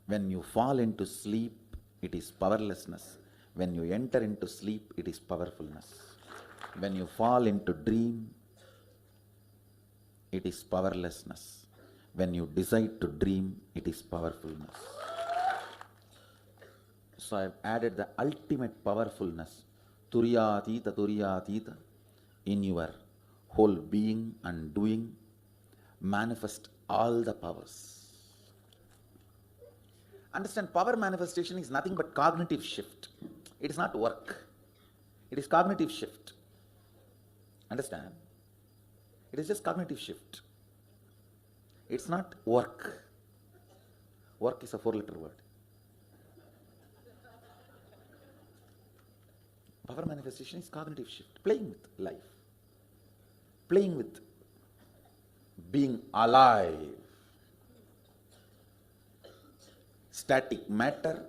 When you fall into sleep, it is powerlessness. When you enter into sleep, it is powerfulness. When you fall into dream, it is powerlessness. When you decide to dream, it is powerfulness. So I have added the ultimate powerfulness, Turiyatita, in your whole being and doing, manifest all the powers. Understand, power manifestation is nothing but cognitive shift. It is not work. It is cognitive shift. Understand? It is just cognitive shift. It's not work. Work is a 4-letter word. Power manifestation is cognitive shift. Playing with life. Playing with being alive. Static matter,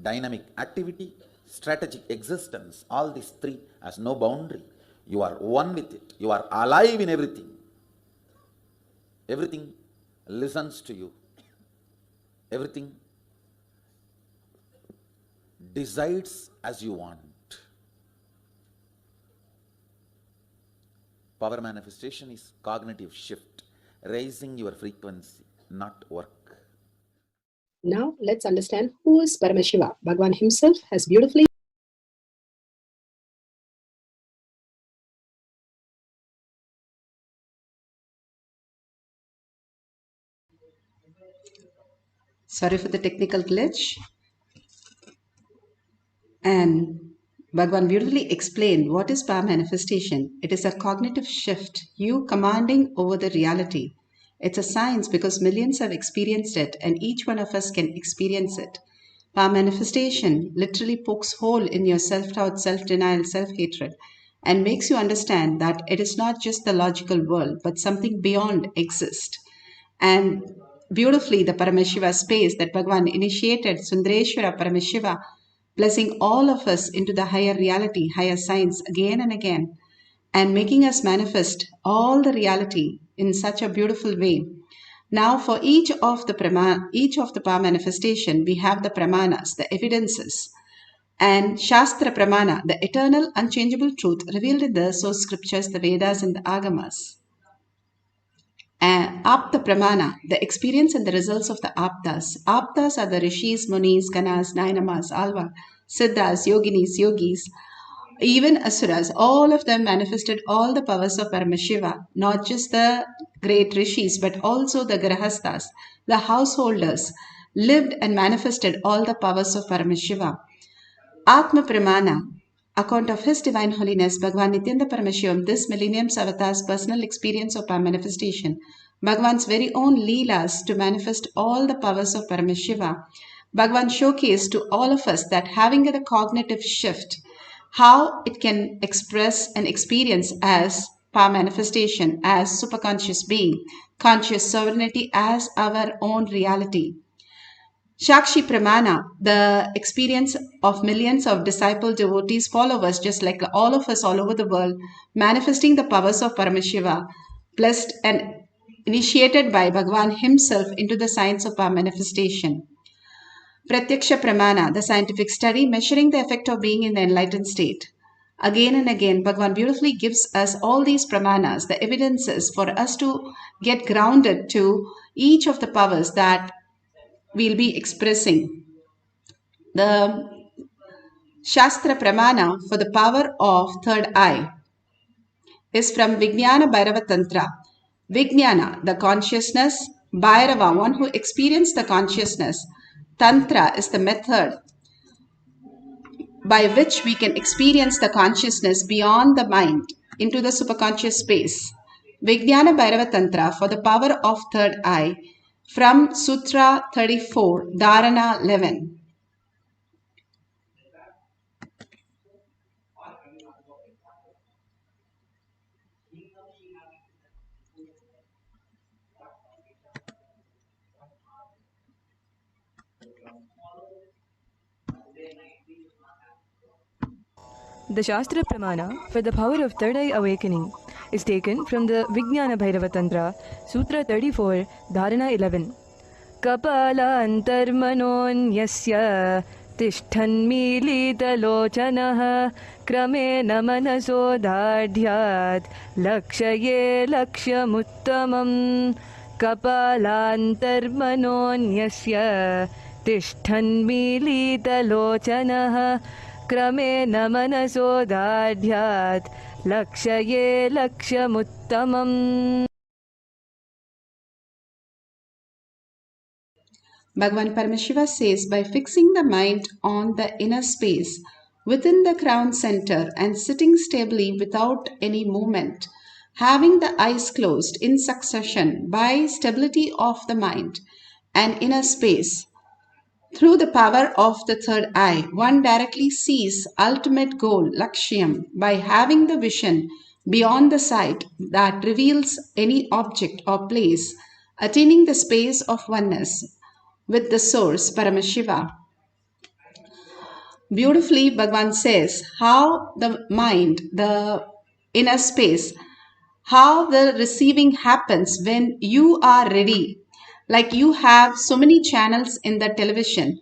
dynamic activity, strategic existence, all these three has no boundary. You are one with it. You are alive in everything. Everything listens to you. Everything decides as you want. Power manifestation is cognitive shift, raising your frequency, not work. Now let's understand who is Paramashiva. Bhagwan himself has beautifully Sorry for the technical glitch. And Bhagwan beautifully explained what is power manifestation. It is a cognitive shift, you commanding over the reality. It's a science because millions have experienced it and each one of us can experience it. Power manifestation literally pokes hole in your self-doubt, self-denial, self-hatred and makes you understand that it is not just the logical world but something beyond exists. And beautifully the Paramashiva space that Bhagwan initiated, Sundareshwara Paramashiva, blessing all of us into the higher reality, higher science again and again, and making us manifest all the reality in such a beautiful way. Now for each of the power manifestation, we have the pramanas, the evidences, and Shastra Pramana, the eternal unchangeable truth revealed in the source scriptures, the Vedas and the Agamas. And Apta Pramana, the experience and the results of the Aptas. Aptas are the Rishis, Munis, Ganas, Nainamas, Alva, Siddhas, Yoginis, Yogis, even Asuras. All of them manifested all the powers of Paramashiva, not just the great Rishis, but also the Grahasthas, the householders, lived and manifested all the powers of Paramashiva. Atma Pramana, account of His Divine Holiness, Bhagwan Nithyananda Paramashivam, this millennium's avatar's personal experience of power manifestation, Bhagwan's very own Leelas to manifest all the powers of Paramashiva. Bhagwan showcased to all of us that having a cognitive shift, how it can express and experience as power manifestation, as superconscious being, conscious sovereignty as our own reality. Shakshi Pramana, the experience of millions of disciple devotees, followers, just like all of us all over the world, manifesting the powers of Paramashiva, blessed and initiated by Bhagwan himself into the science of power manifestation. Pratyaksha Pramana, the scientific study measuring the effect of being in the enlightened state. Again and again, Bhagavan beautifully gives us all these pramanas, the evidences for us to get grounded to each of the powers that we'll be expressing. The Shastra Pramana for the power of third eye is from Vijnana Bhairava Tantra. Vijnana, the consciousness, Bhairava, one who experienced the consciousness. Tantra is the method by which we can experience the consciousness beyond the mind into the superconscious space. Vijnana Bhairava Tantra for the power of third eye from Sutra 34, Dharana 11. The Shastra Pramana for the power of third eye awakening is taken from the Vijnana Bhairava Tantra, Sutra 34, Dharana 11. Kapalantarmanonyasya tishthanmilitalochanaha kramena manaso dadhyat lakshaye lakshamuttamam. Kapalantarmanonyasya tishthanmilitalochanaha क्रमेण मनसो दाढ्यात् लक्ष्ये लक्ष्यमुत्तमम्. Bhagavan Paramashiva says, by fixing the mind on the inner space within the crown center and sitting stably without any movement, having the eyes closed in succession by stability of the mind and inner space, through the power of the third eye, one directly sees ultimate goal, Lakshyam, by having the vision beyond the sight that reveals any object or place, attaining the space of oneness with the source, Paramashiva. Beautifully, Bhagavan says how the mind, the inner space, how the receiving happens when you are ready. Like you have so many channels in the television.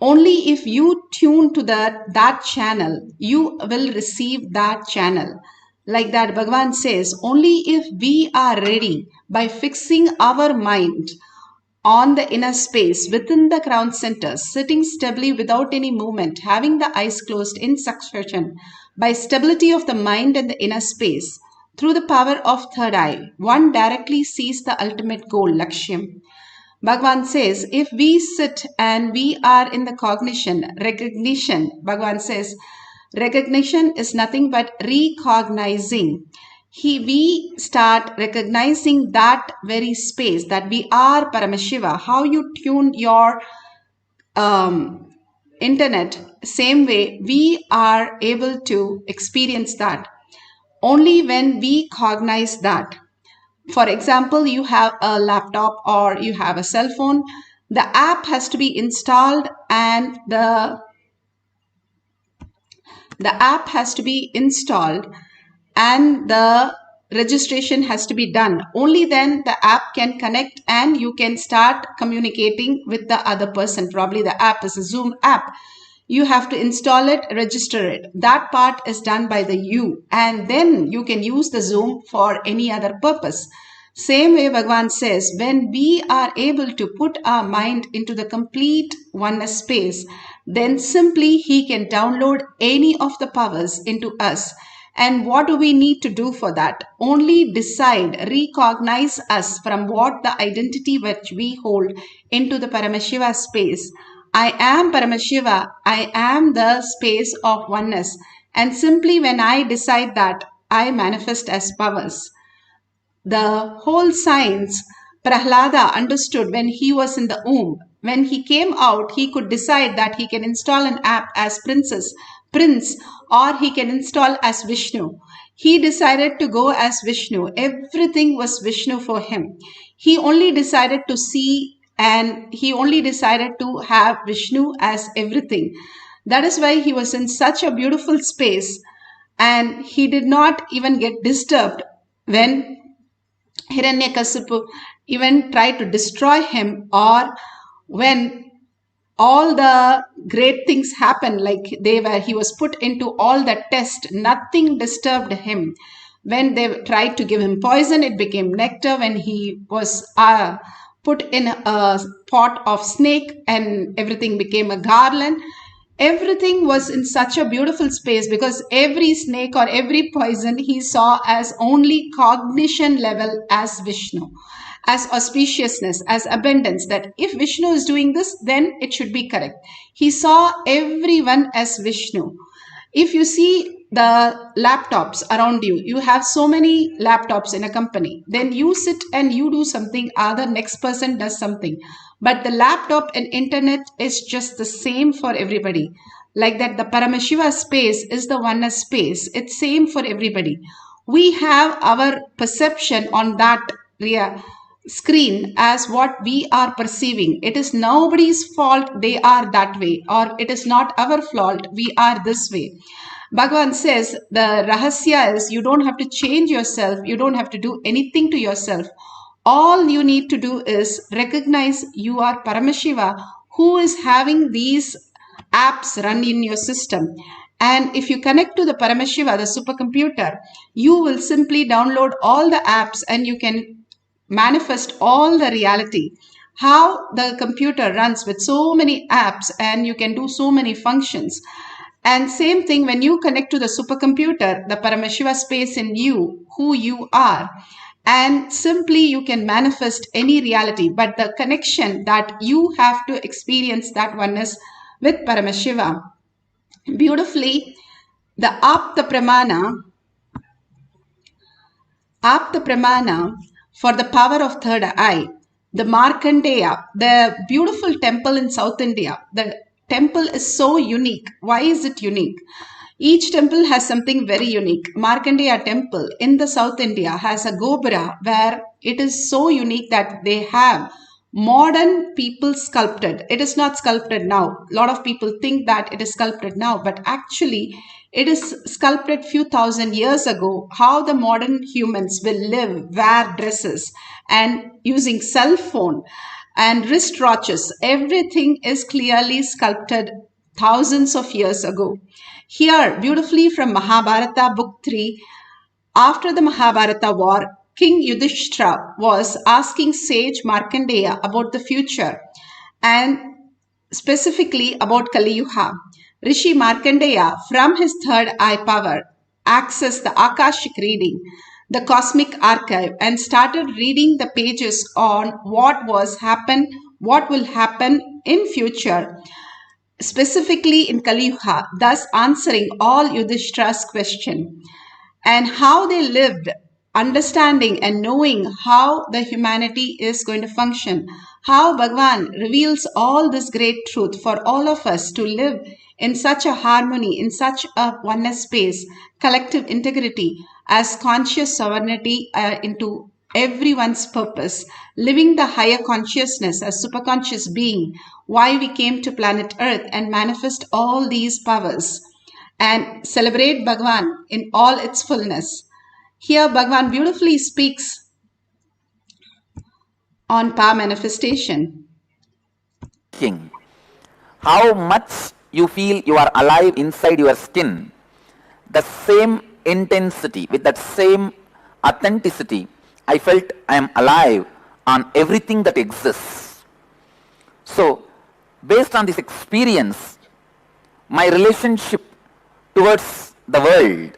Only if you tune to that channel, you will receive that channel. Like that, Bhagavan says, only if we are ready by fixing our mind on the inner space within the crown center, sitting stably without any movement, having the eyes closed in succession, by stability of the mind and the inner space, through the power of third eye, one directly sees the ultimate goal, Lakshyam. Bhagavan says, if we sit and we are in the recognition, Bhagavan says, recognition is nothing but recognizing. We start recognizing that very space that we are Paramashiva. How you tune your internet, same way we are able to experience that. Only when we cognize that. For example, you have a laptop or you have a cell phone, the app has to be installed and the app has to be installed and the registration has to be done. Only then the app can connect and you can start communicating with the other person. Probably the app is a Zoom app. You have to install it, register it. That part is done by the you, and then you can use the Zoom for any other purpose. Same way Bhagavan says, when we are able to put our mind into the complete oneness space, then simply he can download any of the powers into us. And what do we need to do for that? Only decide, recognize us from what the identity which we hold into the Paramashiva space. I am Paramashiva, I am the space of oneness. And simply when I decide that, I manifest as powers. The whole science, Prahlada understood when he was in the womb. When he came out, he could decide that he can install an app as prince, or he can install as Vishnu. He decided to go as Vishnu. Everything was Vishnu for him. He only decided to see and he only decided to have Vishnu as everything. That is why he was in such a beautiful space and he did not even get disturbed when Hiranyakasipu even tried to destroy him, or when all the great things happened, like he was put into all the test. Nothing disturbed him. When they tried to give him poison, it became nectar. When he was put in a pot of snake, and everything became a garland. Everything was in such a beautiful space, because every snake or every poison he saw as only cognition level as Vishnu, as auspiciousness, as abundance, that if Vishnu is doing this, then it should be correct. He saw everyone as Vishnu. If you see the laptops around you, you have so many laptops in a company, then you sit and you do something, other next person does something. But the laptop and internet is just the same for everybody. Like that, the Paramashiva space is the oneness space. It's same for everybody. We have our perception on that screen as what we are perceiving. It is nobody's fault they are that way, or it is not our fault we are this way. Bhagavan says the rahasya is you don't have to change yourself, you don't have to do anything to yourself. All you need to do is recognize you are Paramashiva, who is having these apps run in your system. And if you connect to the Paramashiva, the supercomputer, you will simply download all the apps and you can manifest all the reality. How the computer runs with so many apps and you can do so many functions. And same thing when you connect to the supercomputer, the Paramashiva space in you, who you are, and simply you can manifest any reality. But the connection that you have to experience that oneness with Paramashiva. Beautifully, the Apta Pramana for the power of third eye, the Markandeya, the beautiful temple in South India. The temple is so unique. Why is it unique? Each temple has something very unique. Markandeya temple in the South India has a gopura where it is so unique that they have modern people sculpted. It is not sculpted now. A lot of people think that it is sculpted now, but actually it is sculpted few thousand years ago. How the modern humans will live, wear dresses, and using cell phone and wristwatches. Everything is clearly sculpted thousands of years ago. Here, beautifully from Mahabharata, book 3, after the Mahabharata war, King Yudhishthira was asking sage Markandeya about the future and specifically about Kali Yuga. Rishi Markandeya, from his third eye power, accessed the Akashic reading, the cosmic archive, and started reading the pages on what will happen in future, specifically in Kali Yuga, thus answering all Yudhishthira's question, and how they lived, understanding and knowing how the humanity is going to function, how Bhagavan reveals all this great truth for all of us to live in such a harmony, in such a oneness space, collective integrity as conscious sovereignty into everyone's purpose, living the higher consciousness as superconscious being, why we came to planet Earth and manifest all these powers and celebrate Bhagavan in all its fullness. Here Bhagavan beautifully speaks on power manifestation. King, how much you feel you are alive inside your skin, the same intensity, with that same authenticity, I felt I am alive on everything that exists. So, based on this experience, my relationship towards the world,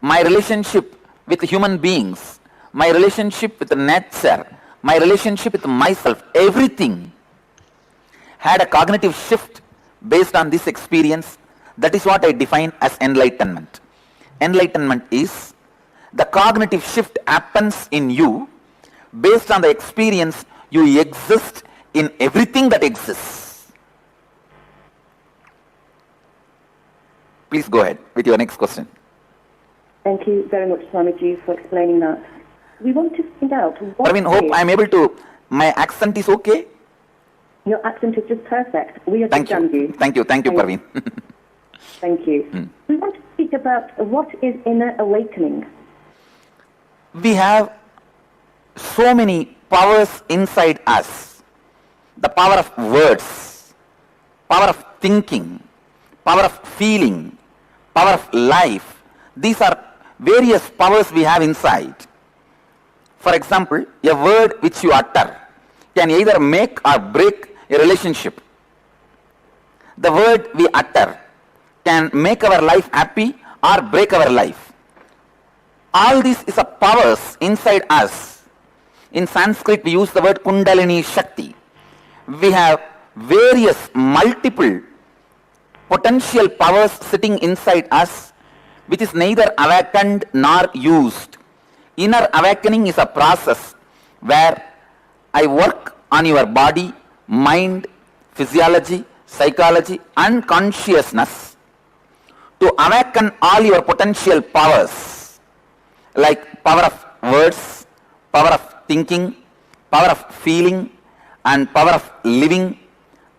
my relationship with human beings, my relationship with nature, my relationship with myself, everything had a cognitive shift based on this experience. That is what I define as enlightenment. Enlightenment is the cognitive shift happens in you based on the experience you exist in everything that exists. Please go ahead with your next question. Thank you very much, Swamiji, for explaining that. We want to find out what Praveen, hope I am able to, my accent is okay? Your accent is just perfect. We understand you. Thank you, Praveen. Thank you. We want to speak about what is inner awakening. We have so many powers inside us. The power of words, power of thinking, power of feeling, power of life. These are various powers we have inside. For example, a word which you utter can either make or break a relationship. The word we utter can make our life happy or break our life. All this is a powers inside us. In Sanskrit, we use the word Kundalini Shakti. We have various multiple potential powers sitting inside us, which is neither awakened nor used. Inner awakening is a process where I work on your body, mind, physiology, psychology and consciousness to awaken all your potential powers, like power of words, power of thinking, power of feeling and power of living.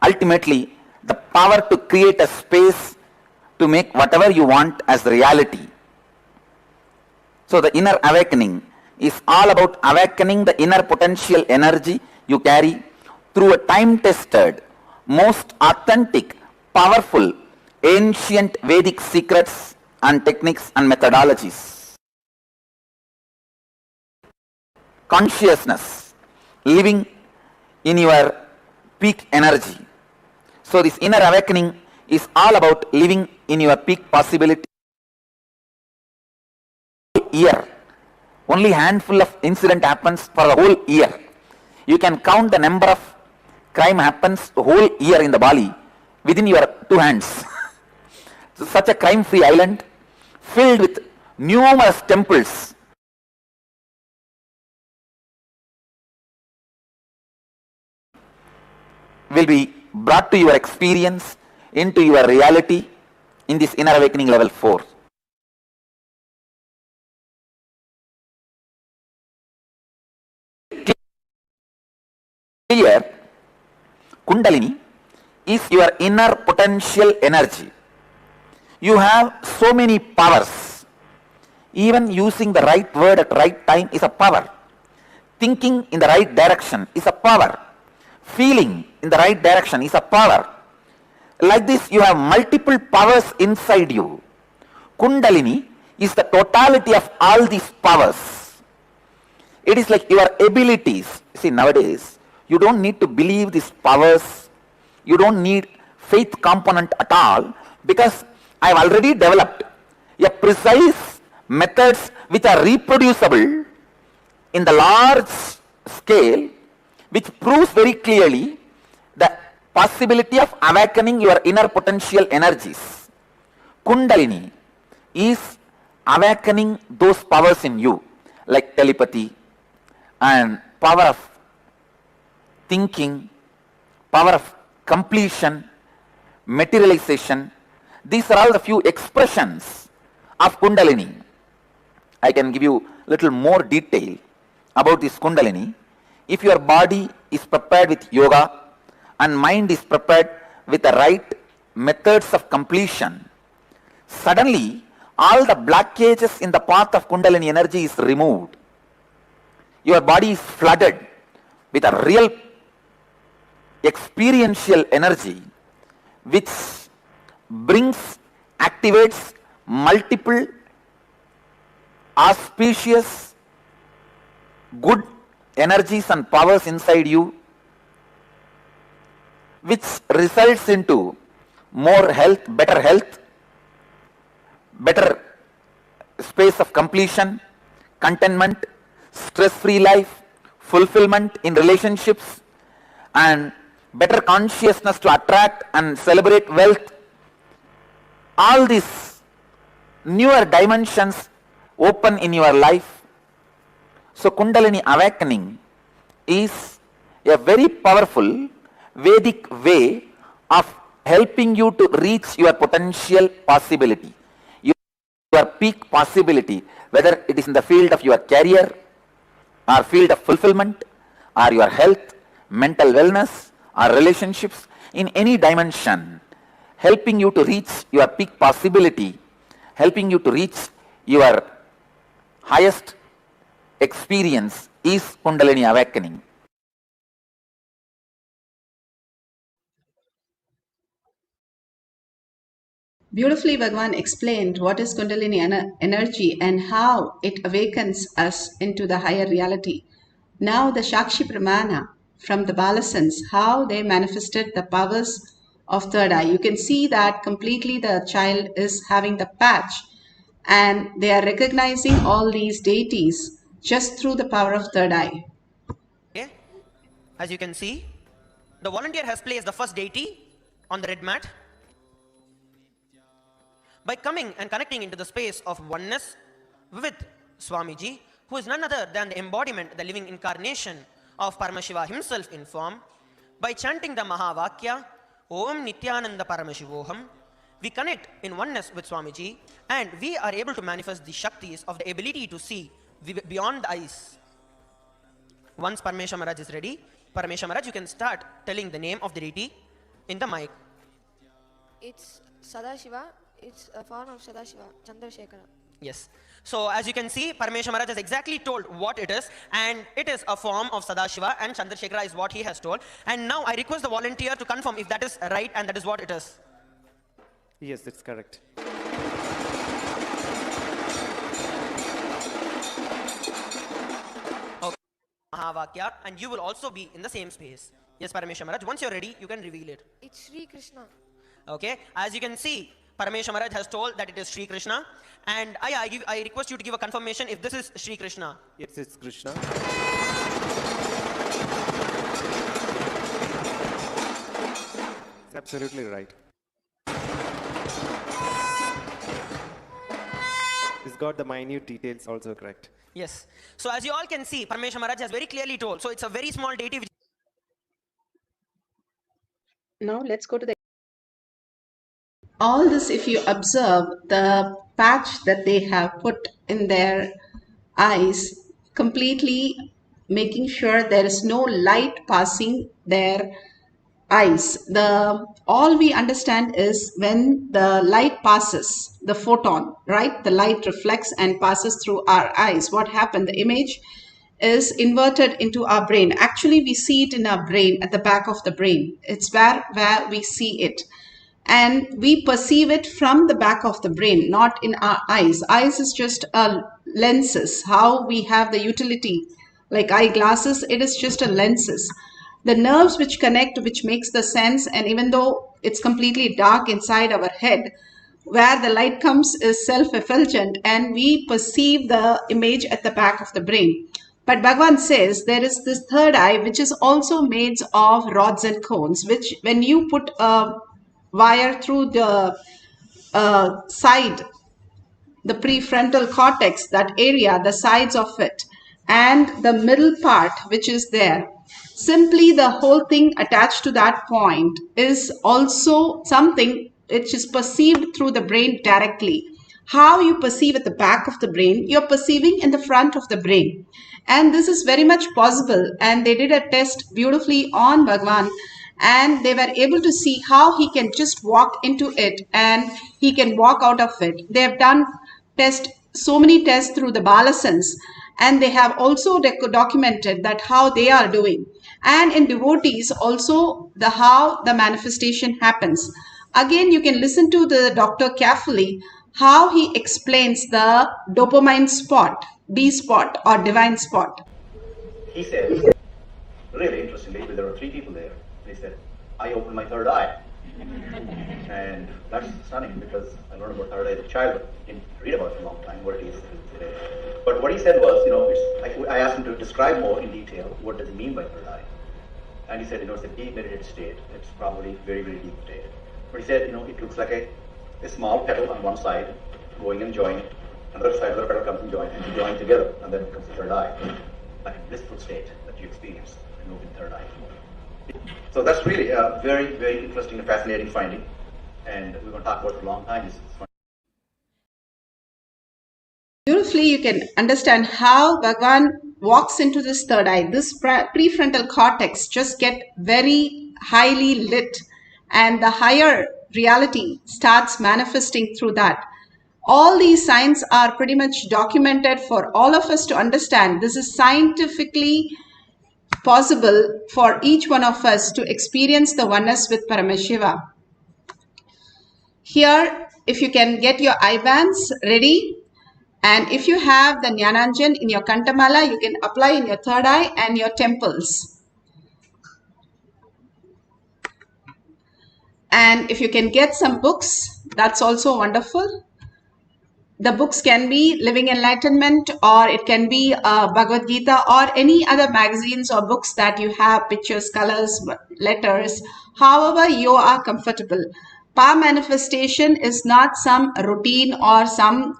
Ultimately, the power to create a space to make whatever you want as reality. So the inner awakening is all about awakening the inner potential energy you carry through a time-tested, most authentic, powerful, ancient Vedic secrets and techniques and methodologies. Consciousness, living in your peak energy. So this inner awakening is all about living in your peak possibility. Year, only handful of incident happens for the whole year. You can count the number of crime happens the whole year in the Bali within your two hands. So such a crime-free island filled with numerous temples. Will be brought to your experience, into your reality in this inner awakening level 4. Here, Kundalini is your inner potential energy. You have so many powers. Even using the right word at the right time is a power. Thinking in the right direction is a power. Feeling in the right direction is a power. Like this, you have multiple powers inside you. Kundalini is the totality of all these powers. It is like your abilities. See, nowadays, you don't need to believe these powers. You don't need faith component at all, because I have already developed a precise methods which are reproducible in the large scale, which proves very clearly the possibility of awakening your inner potential energies. Kundalini is awakening those powers in you, like telepathy and power of thinking, power of completion, materialization. These are all the few expressions of Kundalini. I can give you little more detail about this Kundalini. If your body is prepared with yoga and mind is prepared with the right methods of completion, suddenly all the blockages in the path of Kundalini energy is removed. Your body is flooded with a real experiential energy which brings, activates multiple auspicious, good energies and powers inside you, which results into more health, better space of completion, contentment, stress-free life, fulfillment in relationships, and better consciousness to attract and celebrate wealth. All these newer dimensions open in your life. So Kundalini awakening is a very powerful Vedic way of helping you to reach your potential possibility, your peak possibility, whether it is in the field of your career or field of fulfillment or your health, mental wellness or relationships, in any dimension, helping you to reach your peak possibility, helping you to reach your highest experience is Kundalini awakening. Beautifully, Bhagavan explained what is Kundalini energy and how it awakens us into the higher reality. Now, the Shakshi Pramana from the Balasans, how they manifested the powers of third eye. You can see that completely the child is having the patch and they are recognizing all these deities just through the power of third eye. Okay. As you can see, the volunteer has placed the first deity on the red mat. By coming and connecting into the space of oneness with Swamiji, who is none other than the embodiment, the living incarnation of Paramashiva himself in form, by chanting the Mahavakya, Om Nithyananda Paramashivoham, we connect in oneness with Swamiji and we are able to manifest the Shaktis of the ability to see beyond the eyes. Once Parameshwar Maharaj is ready, Parameshwar Maharaj, you can start telling the name of the deity in the mic. It's Sadashiva. It's a form of Sadashiva, Chandrasekhara. Yes. So as you can see, Parameshwar Maharaj has exactly told what it is, and it is a form of Sadashiva, and Chandrasekhara is what he has told. And now I request the volunteer to confirm if that is right and that is what it is. Yes, it's correct. Okay. Mahavakya, and you will also be in the same space. Yes, Parameshwar Maharaj, once you're ready, you can reveal it. It's Sri Krishna. Okay, as you can see, Parameshwar Maharaj has told that it is Sri Krishna, and I request you to give a confirmation if this is Sri Krishna. Yes, it's Krishna. It's absolutely right. It's got the minute details also correct. Yes. So as you all can see, Parameshwar Maharaj has very clearly told. So it's a very small deity. Now let's go to the... All this, if you observe the patch that they have put in their eyes, completely making sure there is no light passing their eyes. All we understand is when the light passes, the photon, right? The light reflects and passes through our eyes. What happened? The image is inverted into our brain. Actually, we see it in our brain, at the back of the brain. It's where we see it. And we perceive it from the back of the brain, not in our eyes. Eyes is just lenses, how we have the utility. Like eyeglasses, it is just a lenses. The nerves which connect, which makes the sense, and even though it's completely dark inside our head, where the light comes is self-effulgent and we perceive the image at the back of the brain. But Bhagavan says there is this third eye which is also made of rods and cones, which when you put a wire through the side, the prefrontal cortex, that area, the sides of it, and the middle part which is there, simply the whole thing attached to that point is also something which is perceived through the brain directly. How you perceive at the back of the brain, you're perceiving in the front of the brain. And this is very much possible. And they did a test beautifully on Bhagavan, and they were able to see how he can just walk into it and he can walk out of it. They have done so many tests through the Balasans, and they have also documented that how they are doing. And in devotees also, how the manifestation happens. Again, you can listen to the doctor carefully, how he explains the dopamine spot, D spot or divine spot. He said, really interestingly, there were 3 people there. He said, I opened my third eye. And that's stunning because I learned about third eye as a child, but didn't read about it for a long time, what it is today. But what he said was, I asked him to describe more in detail what does he mean by third eye. And he said, it's a deep meditative state. It's probably very, very deep state. But he said, it looks like a small petal on one side going and joining. Another side, another petal comes and joins, and you join together, and then it becomes the third eye. Like a blissful state that you experience and move in third eye. So that's really a very, very interesting and fascinating finding. And we're going to talk about it for a long time. Beautifully, you can understand how Bhagavan walks into this third eye. This prefrontal cortex just get very highly lit, and the higher reality starts manifesting through that. All these signs are pretty much documented for all of us to understand. This is scientifically possible for each one of us to experience the oneness with Paramashiva. Here, if you can get your eye bands ready, and if you have the Jnananjan in your Kantamala, you can apply in your third eye and your temples. And if you can get some books, that's also wonderful. The books can be Living Enlightenment, or it can be Bhagavad Gita, or any other magazines or books that you have, pictures, colors, letters, however you are comfortable. Power manifestation is not some routine or some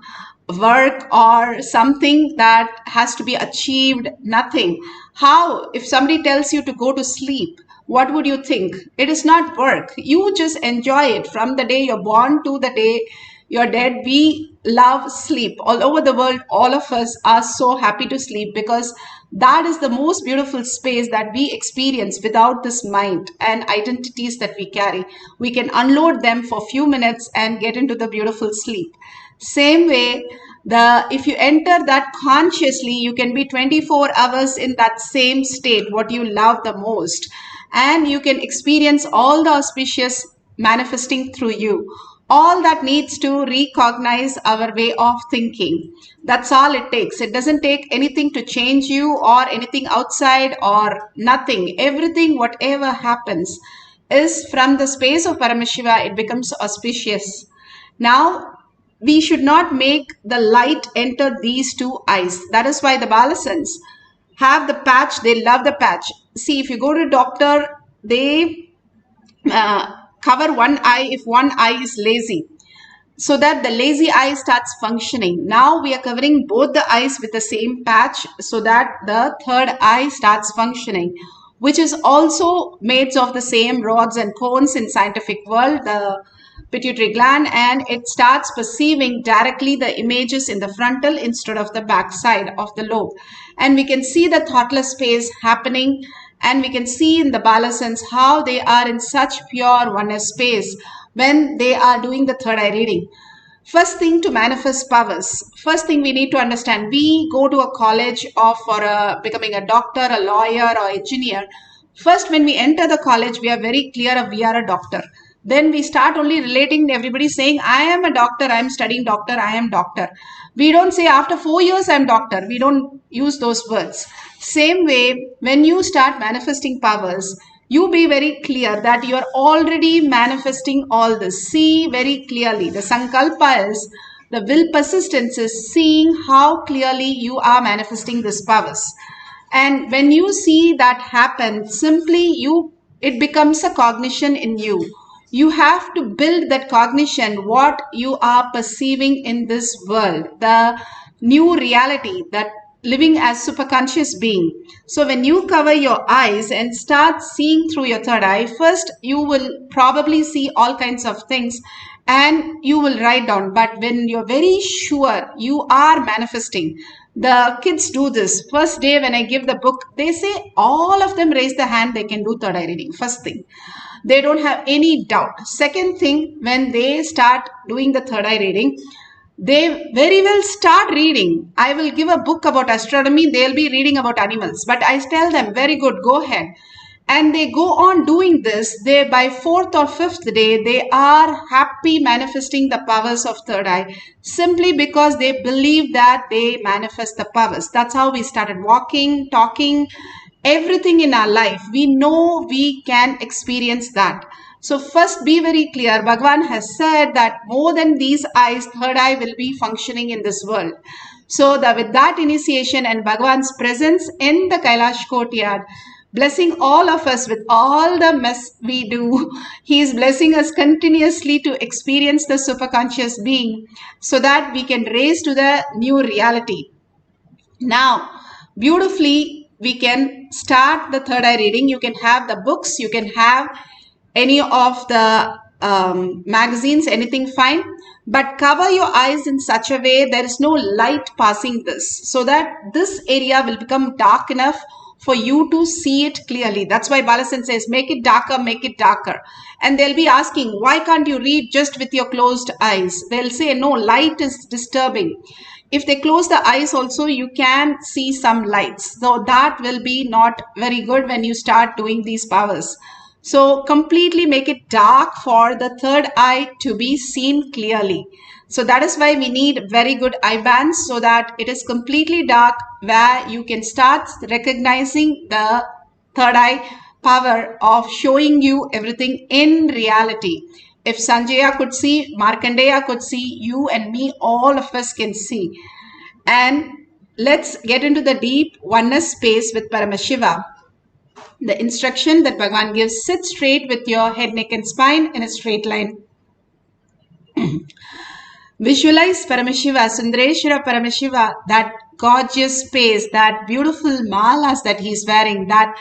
work or something that has to be achieved, nothing. How, if somebody tells you to go to sleep, what would you think? It is not work. You just enjoy it from the day you're born to the day you're dead. We love sleep. All over the world, all of us are so happy to sleep because that is the most beautiful space that we experience without this mind and identities that we carry. We can unload them for a few minutes and get into the beautiful sleep. Same way, if you enter that consciously, you can be 24 hours in that same state, what you love the most. And you can experience all the auspicious manifesting through you. All that needs to recognize our way of thinking. That's all it takes. It doesn't take anything to change you or anything outside or nothing. Everything, whatever happens, is from the space of Paramashiva. It becomes auspicious. Now, we should not make the light enter these two eyes. That is why the Balasans have the patch. They love the patch. See, if you go to a doctor, they cover one eye if one eye is lazy, so that the lazy eye starts functioning. Now we are covering both the eyes with the same patch so that the third eye starts functioning, which is also made of the same rods and cones in scientific world, the pituitary gland, and it starts perceiving directly the images in the frontal instead of the back side of the lobe. And we can see the thoughtless space happening, and we can see in the Balasans how they are in such pure oneness space when they are doing the third eye reading. First thing to manifest powers, first thing we need to understand, we go to a college for becoming a doctor, a lawyer or engineer. First, when we enter the college, we are very clear of we are a doctor. Then we start only relating to everybody saying, I am a doctor, I am studying doctor, I am doctor. We don't say after 4 years I am doctor. We don't use those words. Same way, when you start manifesting powers, you be very clear that you are already manifesting all this. See very clearly. The Sankalpa is, the will persistence is seeing how clearly you are manifesting these powers. And when you see that happen, simply it becomes a cognition in you. You have to build that cognition, what you are perceiving in this world, the new reality, that living as superconscious being. So when you cover your eyes and start seeing through your third eye, first you will probably see all kinds of things and you will write down. But when you're very sure you are manifesting, the kids do this. First day when I give the book, they say all of them raise the hand, they can do third eye reading. First thing. They don't have any doubt. Second thing, when they start doing the third eye reading, they very well start reading. I will give a book about astronomy, they'll be reading about animals. But I tell them, very good, go ahead. And they go on doing this. They, by 4th or 5th day, they are happy manifesting the powers of third eye, simply because they believe that they manifest the powers. That's how we started walking, talking, everything in our life. We know we can experience that. So first be very clear. Bhagavan has said that more than these eyes, third eye will be functioning in this world. So with that initiation and Bhagavan's presence in the Kailash courtyard, blessing all of us with all the mess we do, he is blessing us continuously to experience the superconscious being so that we can raise to the new reality. Now, beautifully, we can start the third eye reading. You can have the books, you can have any of the magazines, anything fine. But cover your eyes in such a way there is no light passing this, so that this area will become dark enough for you to see it clearly. That's why Balasan says, make it darker, make it darker. And they'll be asking, why can't you read just with your closed eyes? They'll say, no, light is disturbing. If they close the eyes also, you can see some lights. So that will be not very good when you start doing these powers. So completely make it dark for the third eye to be seen clearly. So that is why we need very good eye bands, so that it is completely dark, where you can start recognizing the third eye power of showing you everything in reality. If Sanjaya could see, Markandeya could see, you and me, all of us can see. And let's get into the deep oneness space with Paramashiva. The instruction that Bhagavan gives: sit straight with your head, neck and spine in a straight line. Visualize Paramashiva, Sundareshwara Paramashiva, that gorgeous space, that beautiful malas that he's wearing, that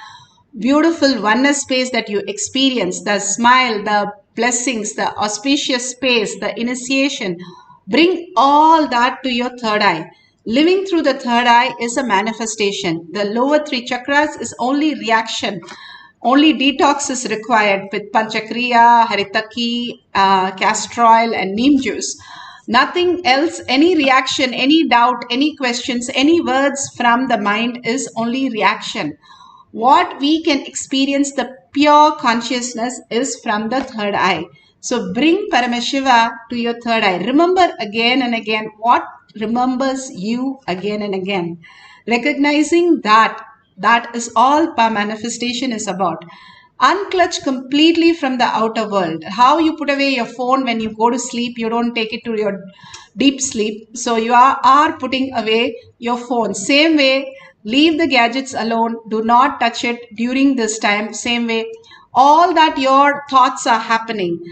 beautiful oneness space that you experience, the smile, the blessings, the auspicious space, the initiation. Bring all that to your third eye. Living through the third eye is a manifestation. The lower three chakras is only reaction. Only detox is required with Panchakriya, Haritaki, castor oil and neem juice. Nothing else, any reaction, any doubt, any questions, any words from the mind is only reaction. What we can experience, the pure consciousness, is from the third eye. So bring Paramashiva to your third eye. Remember again and again what remembers you again and again. Recognizing that is all manifestation is about. Unclutch completely from the outer world. How you put away your phone when you go to sleep, you don't take it to your deep sleep. So you are putting away your phone. Same way, leave the gadgets alone. Do not touch it during this time. Same way, all that your thoughts are happening.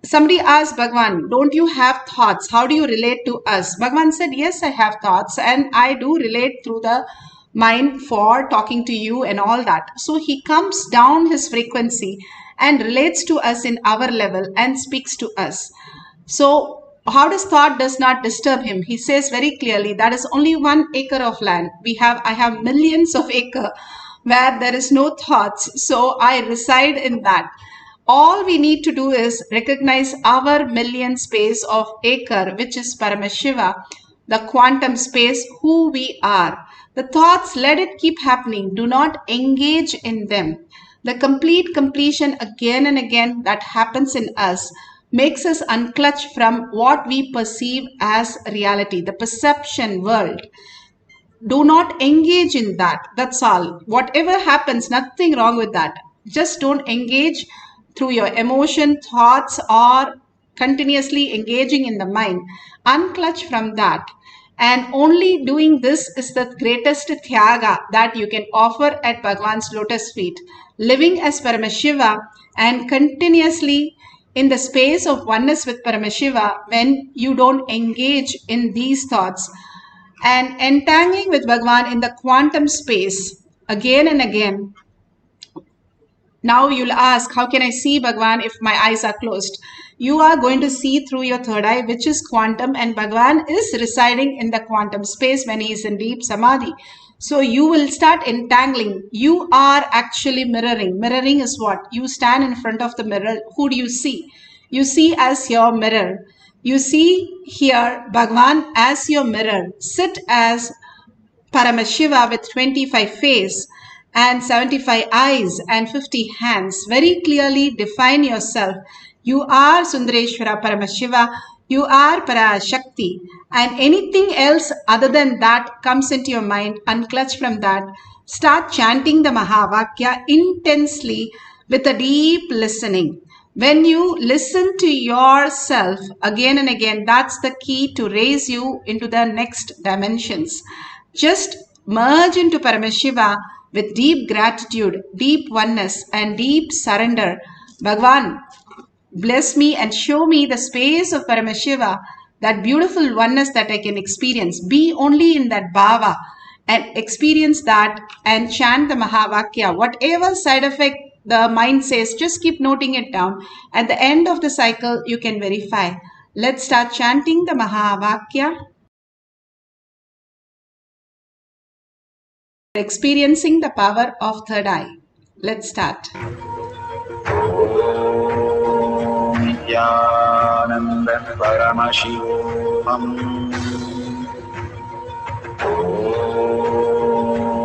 Somebody asked Bhagavan, don't you have thoughts? How do you relate to us? Bhagavan said, yes, I have thoughts, and I do relate through the mind for talking to you and all that. So he comes down his frequency and relates to us in our level and speaks to us. So how does thought does not disturb him? He says very clearly, that is only 1 acre of land. I have millions of acre where there is no thoughts. So I reside in that. All we need to do is recognize our million space of acre, which is Paramashiva, the quantum space, who we are. The thoughts, let it keep happening. Do not engage in them. The complete completion again and again that happens in us makes us unclutch from what we perceive as reality, the perception world. Do not engage in that. That's all. Whatever happens, nothing wrong with that. Just don't engage through your emotion, thoughts, or continuously engaging in the mind. Unclutch from that. And only doing this is the greatest tyaga that you can offer at Bhagavan's lotus feet. Living as Paramashiva and continuously in the space of oneness with Paramashiva, when you don't engage in these thoughts, and entangling with Bhagavan in the quantum space again and again. Now you'll ask, how can I see Bhagavan if my eyes are closed? You are going to see through your third eye, which is quantum, and Bhagavan is residing in the quantum space when he is in deep samadhi. So you will start entangling. You are actually mirroring. Mirroring is what? You stand in front of the mirror. Who do you see? You see as your mirror. You see here Bhagavan as your mirror. Sit as Paramashiva with 25 face and 75 eyes and 50 hands. Very clearly define yourself. You are Sundareshwara Paramashiva. You are Parashakti. And anything else other than that comes into your mind, unclutch from that. Start chanting the Mahavakya intensely with a deep listening. When you listen to yourself again and again, that's the key to raise you into the next dimensions. Just merge into Paramashiva with deep gratitude, deep oneness, and deep surrender. Bhagavan, bless me and show me the space of Paramashiva, that beautiful oneness that I can experience. Be only in that bhava and experience that and chant the Mahavakya. Whatever side effect the mind says, just keep noting it down. At the end of the cycle, you can verify. Let's start chanting the Mahavakya. Experiencing the power of third eye. Let's start. Nithyananda Paramashivoham.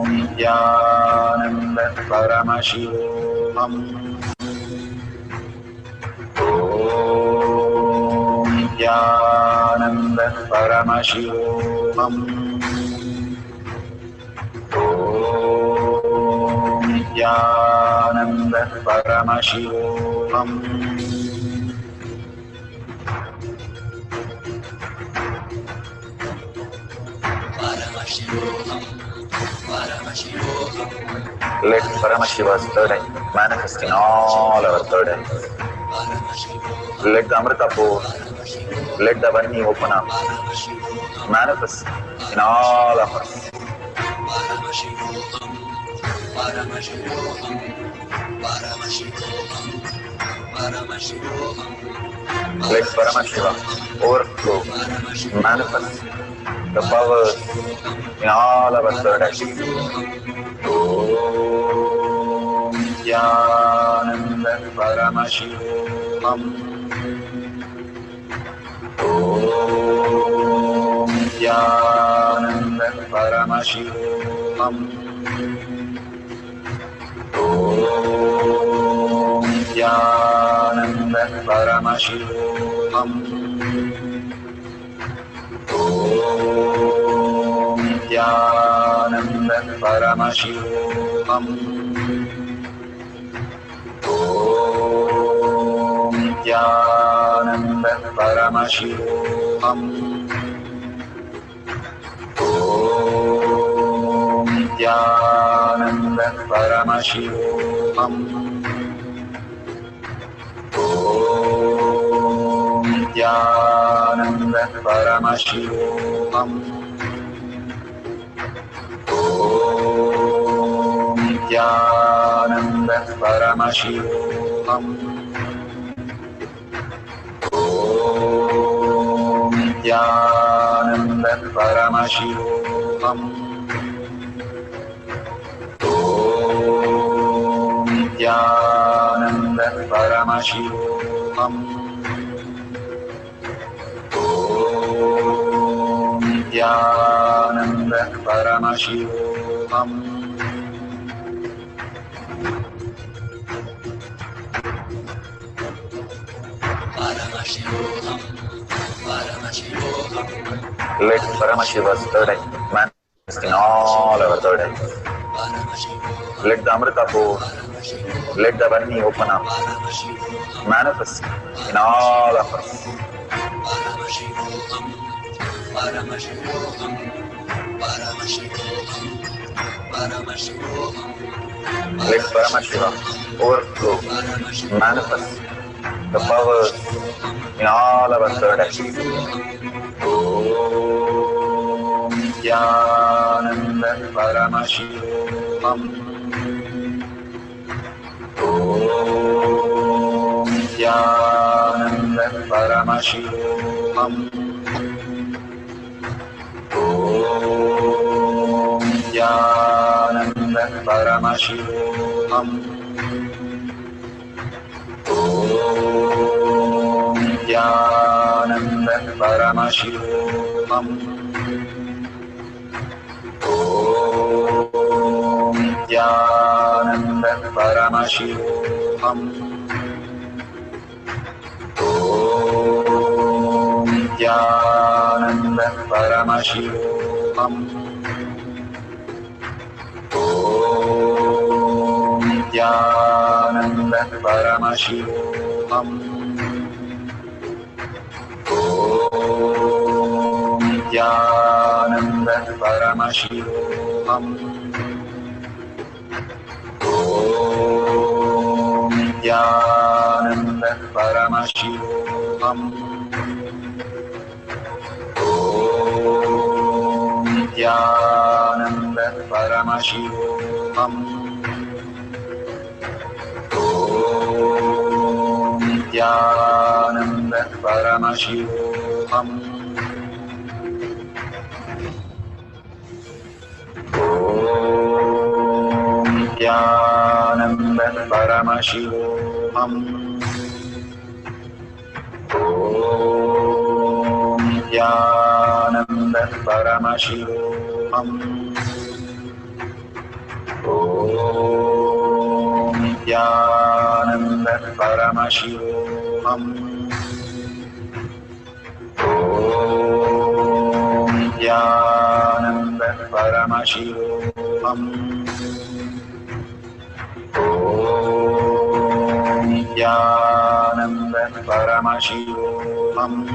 Nithyananda Paramashivoham. Paramashivoham. Om Nithyananda Paramashivoham. Let Paramashiva's third eye manifest in all our third eyes. Let the Amrita pour, let the Varni open up, manifest in all of us. Let Paramashiva overflow, manifest the powers in all our third eyes. Om Nithyananda Paramashivoham. Om Nithyananda Paramashivoham. Om Nithyananda Paramashivoham. Om Nithyananda Paramashivoham. Om Nithyananda Paramashivoham. Om Nithyananda Paramashivoham. Om Nithyananda Paramashivoham. Om Nithyananda Paramashivoham. Om Nithyananda Paramashivoham. Om Nithyananda Paramashivoham. Om Nithyananda Paramashivoham. Let Paramashiva's third eye manifest in all our third eyes. Let the Amrita pour, let the Varni open up, manifest in all of us. Let Paramashiva overflow, manifest the powers in all our third eyes. Om Nithyananda Paramashivoham. Om Nithyananda Paramashivoham. Om Nithyananda Paramashivoham. Om Nithyananda Paramashivoham. Om Nithyananda Paramashivoham. Om Nithyananda Paramashivoham. Om Nithyananda Paramashivoham. Om Nithyananda Paramashivoham. Om Nithyananda Paramashivoham. Om Nithyananda Paramashivoham. Om Nithyananda Paramashivoham. Om Nithyananda Paramashivoham. Om Nithyananda Paramashivoham. Om Nithyananda Paramashivoham. Om Nityananda Paramashivoham. Om Nityananda Paramashivoham.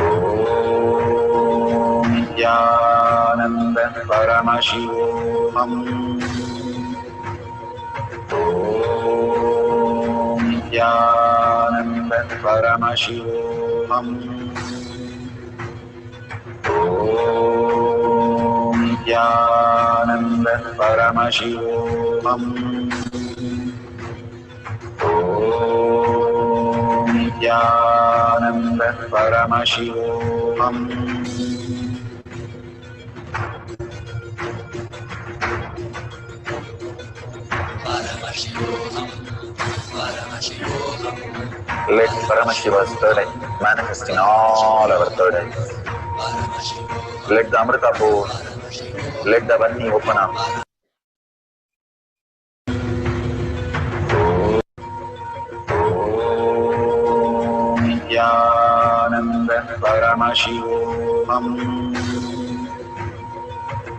Om Nityananda Paramashivoham. Om Nityananda Paramashivoham. Om Nityananda Paramashivoham. Om Nityananda Paramashivoham. Let Paramashiva's third eye manifest in all our third eyes. Let the Amrita pour, let the Vanni open up. Om Nityananda Paramashivoham.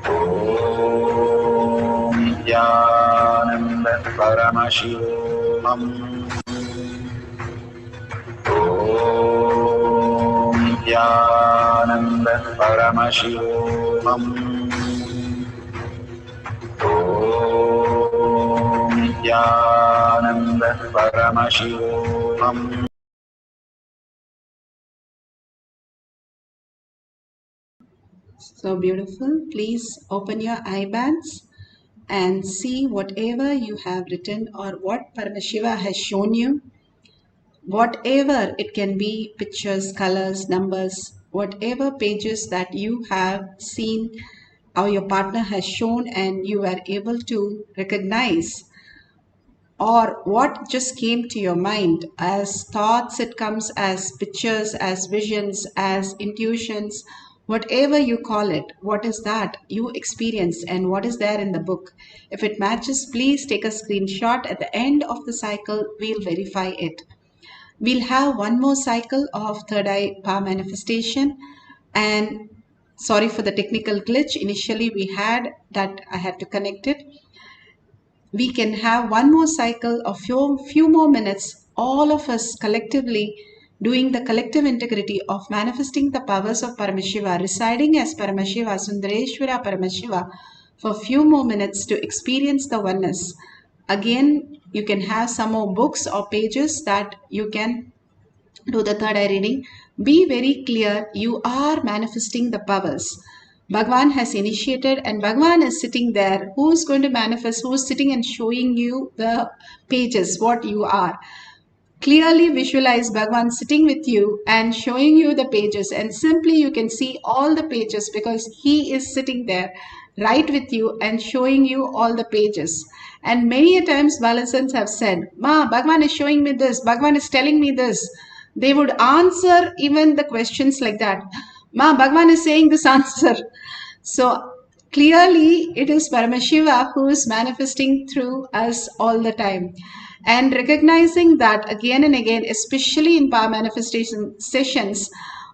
Om Nityananda Paramashivoham. Om Nityananda Paramashivoham. Om Nityananda Paramashivoham. So beautiful. Please open your eye bands and see whatever you have written or what Paramashiva has shown you. Whatever it can be, pictures, colors, numbers, whatever pages that you have seen or your partner has shown and you are able to recognize, or what just came to your mind as thoughts, it comes as pictures, as visions, as intuitions, whatever you call it, what is that you experienced and what is there in the book. If it matches, please take a screenshot. At the end of the cycle, we'll verify it. We'll have one more cycle of third eye power manifestation. And sorry for the technical glitch. Initially we had that I had to connect it. We can have one more cycle of few more minutes, all of us collectively doing the collective integrity of manifesting the powers of Paramashiva, residing as Paramashiva, Sundareshwara Paramashiva, for few more minutes to experience the oneness. Again, you can have some more books or pages that you can do the third eye reading. Be very clear, you are manifesting the powers. Bhagwan has initiated and Bhagwan is sitting there. Who is going to manifest? Who is sitting and showing you the pages, what you are? Clearly visualize Bhagwan sitting with you and showing you the pages, and simply you can see all the pages because he is sitting there right with you and showing you all the pages. And many a times Balasans have said, Ma, Bhagwan is showing me this, Bhagwan is telling me this. They would answer even the questions like that. Ma, Bhagwan is saying this answer. So clearly it is Paramashiva who is manifesting through us all the time. And recognizing that again and again, especially in power manifestation sessions,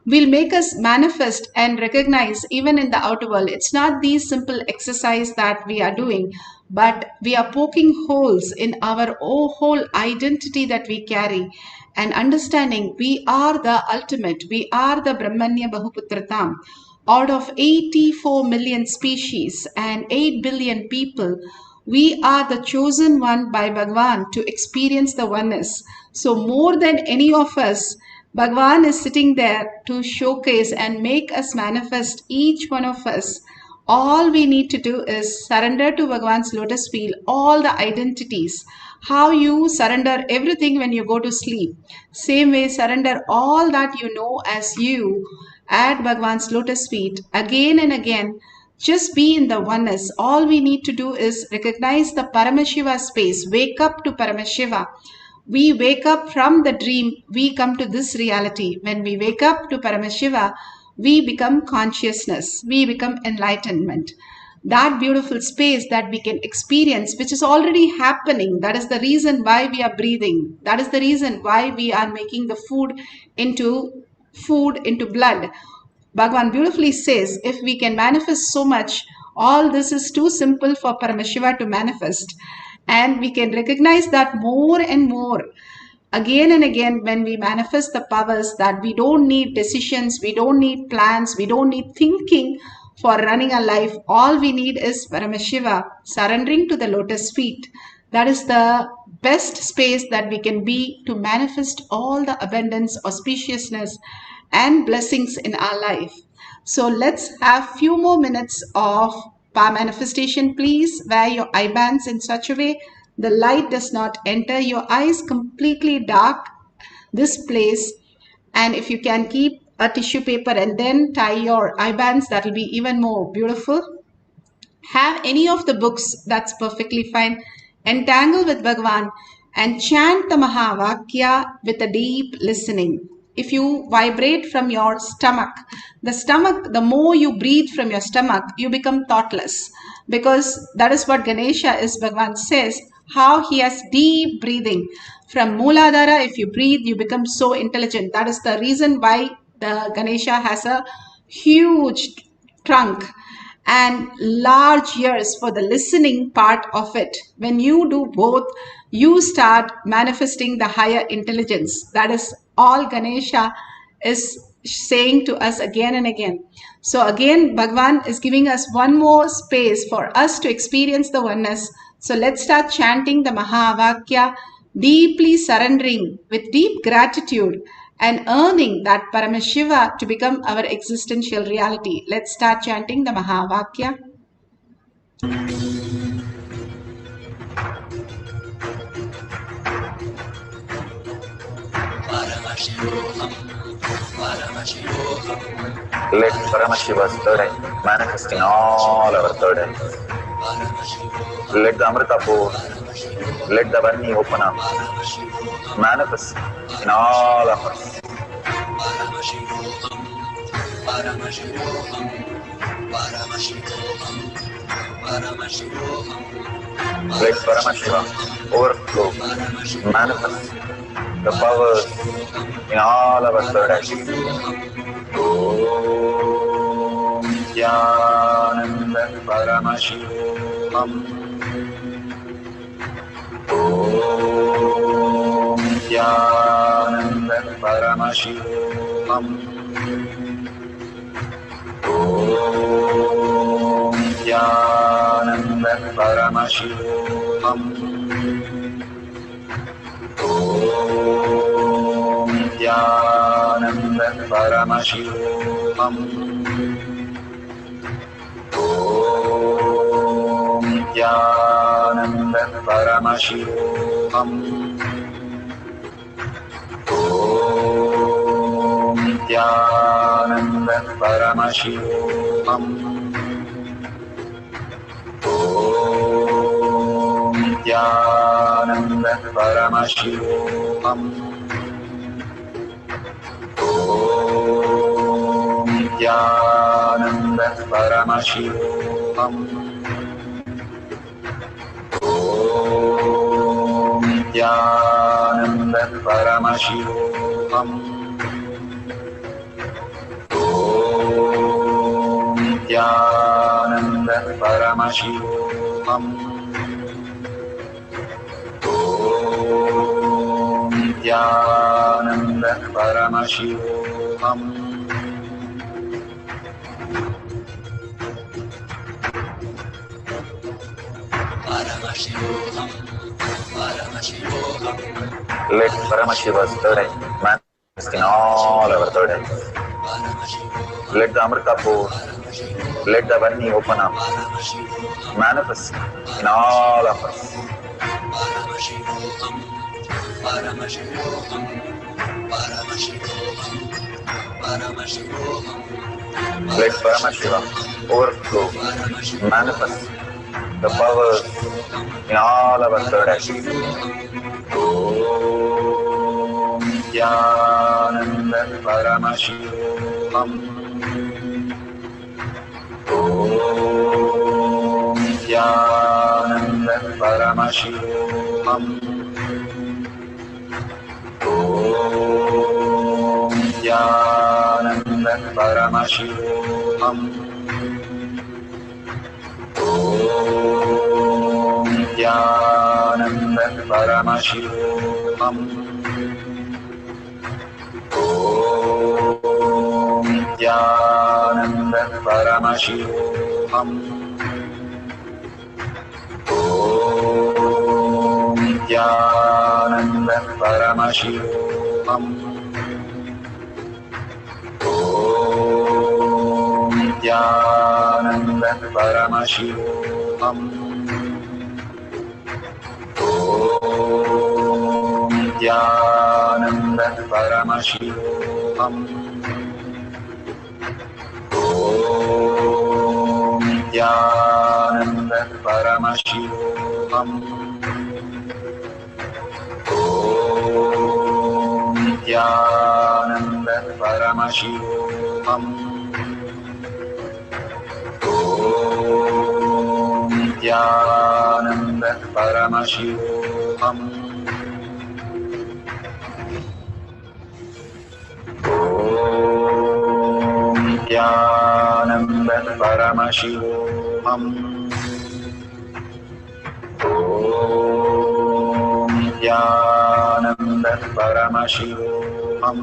will make us manifest and recognize even in the outer world. It's not these simple exercise that we are doing, but we are poking holes in our whole identity that we carry and understanding we are the ultimate, we are the Brahmanya Bahuputratam. Out of 84 million species and 8 billion people, we are the chosen one by Bhagwan to experience the oneness. So more than any of us, Bhagwan is sitting there to showcase and make us manifest, each one of us. All we need to do is surrender to Bhagwan's lotus feet, all the identities. How you surrender everything when you go to sleep. Same way, surrender all that you know as you at Bhagwan's lotus feet again and again. Just be in the oneness. All we need to do is recognize the Paramashiva space. Wake up to Paramashiva. We wake up from the dream. We come to this reality. When we wake up to Paramashiva, we become consciousness. We become enlightenment. That beautiful space that we can experience, which is already happening. That is the reason why we are breathing. That is the reason why we are making the food into blood. Bhagavan beautifully says, if we can manifest so much, all this is too simple for Paramashiva to manifest. And we can recognize that more and more again and again when we manifest the powers, that we don't need decisions, we don't need plans, we don't need thinking for running a life. All we need is Paramashiva surrendering to the lotus feet. That is the best space that we can be to manifest all the abundance, auspiciousness and blessings in our life. So let's have few more minutes of power manifestation. Please wear your eye bands in such a way the light does not enter your eyes, completely dark this place. And if you can keep a tissue paper and then tie your eye bands, that will be even more beautiful. Have any of the books, that's perfectly fine. Entangle with Bhagavan and chant the Mahavakya with a deep listening. If you vibrate from your stomach, the more you breathe from your stomach, you become thoughtless. Because that is what Ganesha is, Bhagavan says, how he has deep breathing. From Mooladhara, if you breathe, you become so intelligent. That is the reason why the Ganesha has a huge trunk and large ears for the listening part of it. When you do both, you start manifesting the higher intelligence. That is all Ganesha is saying to us again and again. So again, Bhagavan is giving us one more space for us to experience the oneness. So let's start chanting the Mahavakya, deeply surrendering with deep gratitude and earning that Paramashiva to become our existential reality. Let's start chanting the Mahavakya. Let Paramashiva's third eye manifest in all our third eyes. Let the Amrita pour, let the Varni open up, manifest in all of us. Let Paramashiva overflow, manifest the powers in all our third eyes. Om Nityananda Paramashivam. Om Nityananda Paramashivam. Om Nityananda Paramashivam. Om Nityananda Paramashivam. Om Nityananda Paramashivoham. Om Nityananda Paramashivoham. Om Nityananda Paramashivoham. Om Nityananda Paramashivoham. Om Nityananda Paramashivoham. Om Nityananda Paramashivoham. Om Nityananda Paramashivoham. Let Paramashiva's third eye manifest in all our third eyes. Let the Amrita pour, let the Varni open up, manifest in all of us. Let Paramashiva overflow, manifest the powers in all our third eyes. Om Nityananda Paramashivoham. Om Nityananda Paramashivoham. Om Nityananda Paramashivoham. Om Nithyananda Paramashivam. Om Nithyananda Paramashivam. Om Nithyananda Paramashivam. Om Nithyananda Paramashivoham. Om Nithyananda Paramashivoham. Om Nithyananda Paramashivoham. Om Nithyananda Paramashivoham. Om Nithyananda Paramashivoham. Om Nithyananda Paramashivoham. Om Nithyananda Paramashivoham. Om Nithyananda Paramashivoham. Om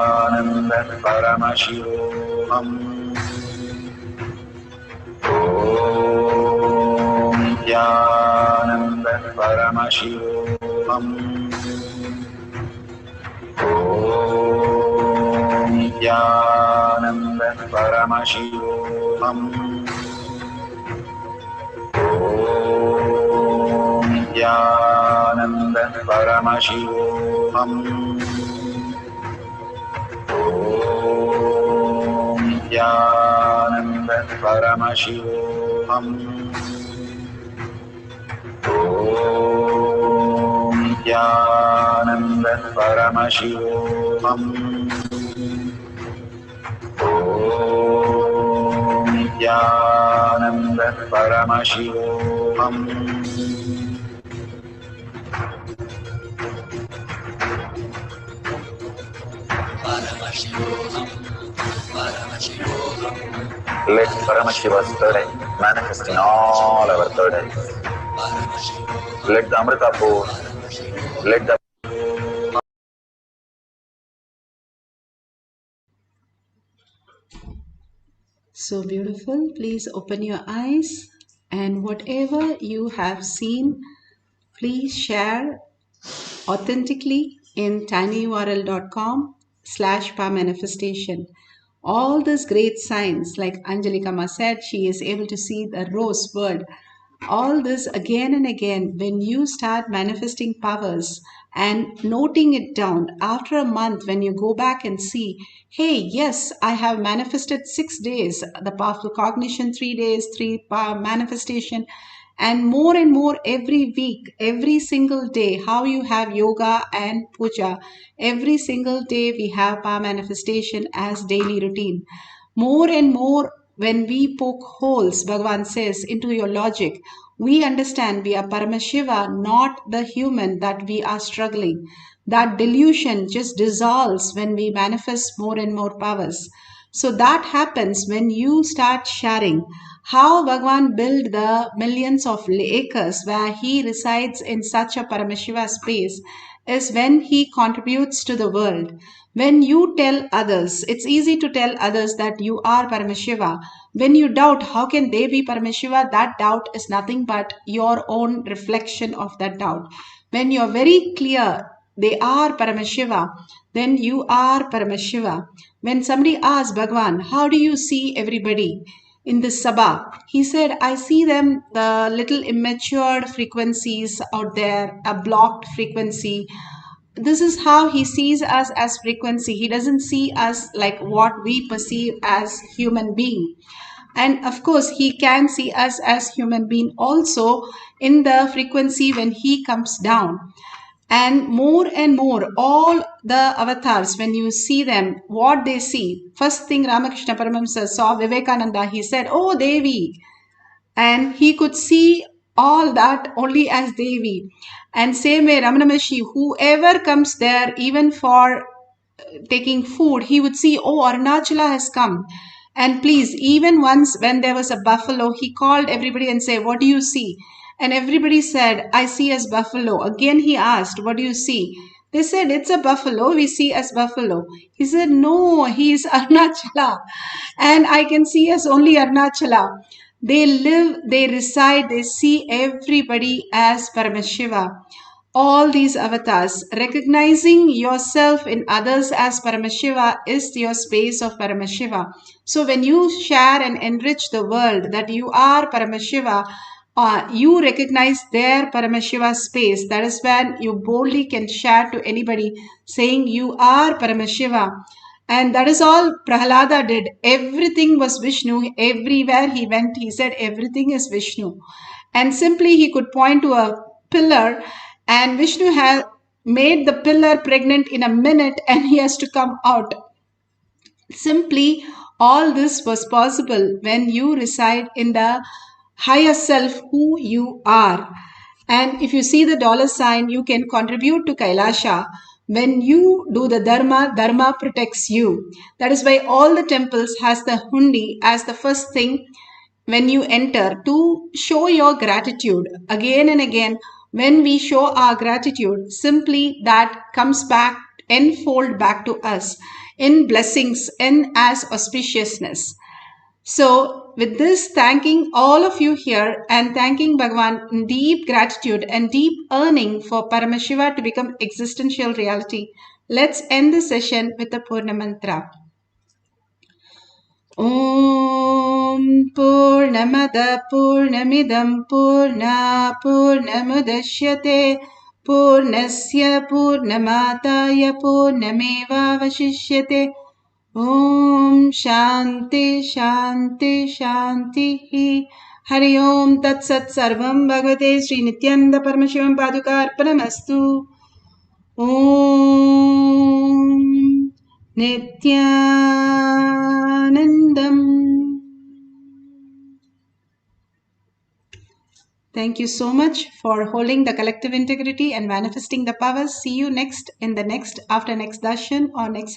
Nithyananda Paramashivoham. Om Nithyananda Paramashivoham. Om Nithyananda Paramashivoham. Om Nithyananda Paramashivoham. Om Nithyananda Paramashivoham. Om Nithyananda Paramashivoham. Let Paramashiva's third eye manifest in all our third eyes. Let the Amrita pour, let the So beautiful. Please open your eyes, and whatever you have seen, please share authentically in tinyurl.com/powermanifestation. All these great signs, like Anjalikama said, she is able to see the rose bird. All this again and again, when you start manifesting powers and noting it down, after a month, when you go back and see, hey, yes, I have manifested 6 days, the powerful cognition, 3 days, 3 power manifestation, and more every week, every single day, how you have yoga and puja. Every single day we have power manifestation as daily routine. More and more, when we poke holes, Bhagavan says, into your logic, we understand we are Paramashiva, not the human that we are struggling. That delusion just dissolves when we manifest more and more powers. So that happens when you start sharing how Bhagavan built the millions of acres where he resides in such a Paramashiva space is when he contributes to the world. When you tell others, it's easy to tell others that you are Paramashiva. When you doubt, how can they be Paramashiva? That doubt is nothing but your own reflection of that doubt. When you're very clear they are Paramashiva, then you are Paramashiva. When somebody asks Bhagavan, how do you see everybody in this Sabha? He said, I see them, the little immature frequencies out there, a blocked frequency. This is how he sees us as frequency. He doesn't see us like what we perceive as human being. And of course, he can see us as human being also in the frequency when he comes down. And more, all the avatars, when you see them, what they see, first thing Ramakrishna Paramahamsa saw Vivekananda, he said, oh Devi. And he could see all that only as Devi. And same way Ramana Maharshi, whoever comes there, even for taking food, he would see, oh, Arunachala has come. And please, even once when there was a buffalo, he called everybody and said, what do you see? And everybody said, I see as buffalo. Again, he asked, what do you see? They said, it's a buffalo, we see as buffalo. He said, no, he is Arunachala. And I can see as only Arunachala. They live, they reside, they see everybody as Paramashiva. All these avatars, recognizing yourself in others as Paramashiva is your space of Paramashiva. So when you share and enrich the world that you are Paramashiva, you recognize their Paramashiva space. That is when you boldly can share to anybody saying you are Paramashiva. And that is all Prahalada did. Everything was Vishnu. Everywhere he went, he said everything is Vishnu. And simply he could point to a pillar, and Vishnu had made the pillar pregnant in a minute, and he has to come out. Simply, all this was possible when you reside in the higher self, who you are. And if you see the dollar sign, you can contribute to Kailasa. When you do the dharma, dharma protects you. That is why all the temples has the hundi as the first thing when you enter, to show your gratitude. Again and again, when we show our gratitude, simply that comes back, enfold back to us in blessings and as auspiciousness. So with this, thanking all of you here and thanking Bhagavan in deep gratitude and deep yearning for Paramashiva to become existential reality, let's end the session with the Purna Mantra. Om Purnamada Purnamidam Purna Purnamudashyate Purnasya Purnamataya Purnameva Vashishyate. Om Shanti Shanti Shanti. Hari Om Tat Sat Sarvam Bhagavate Sri Nithyananda Paramashivam Padukarpanamastu. Om Nithyanandam. Thank you so much for holding the collective integrity and manifesting the powers. See you next in the next, after next darshan or next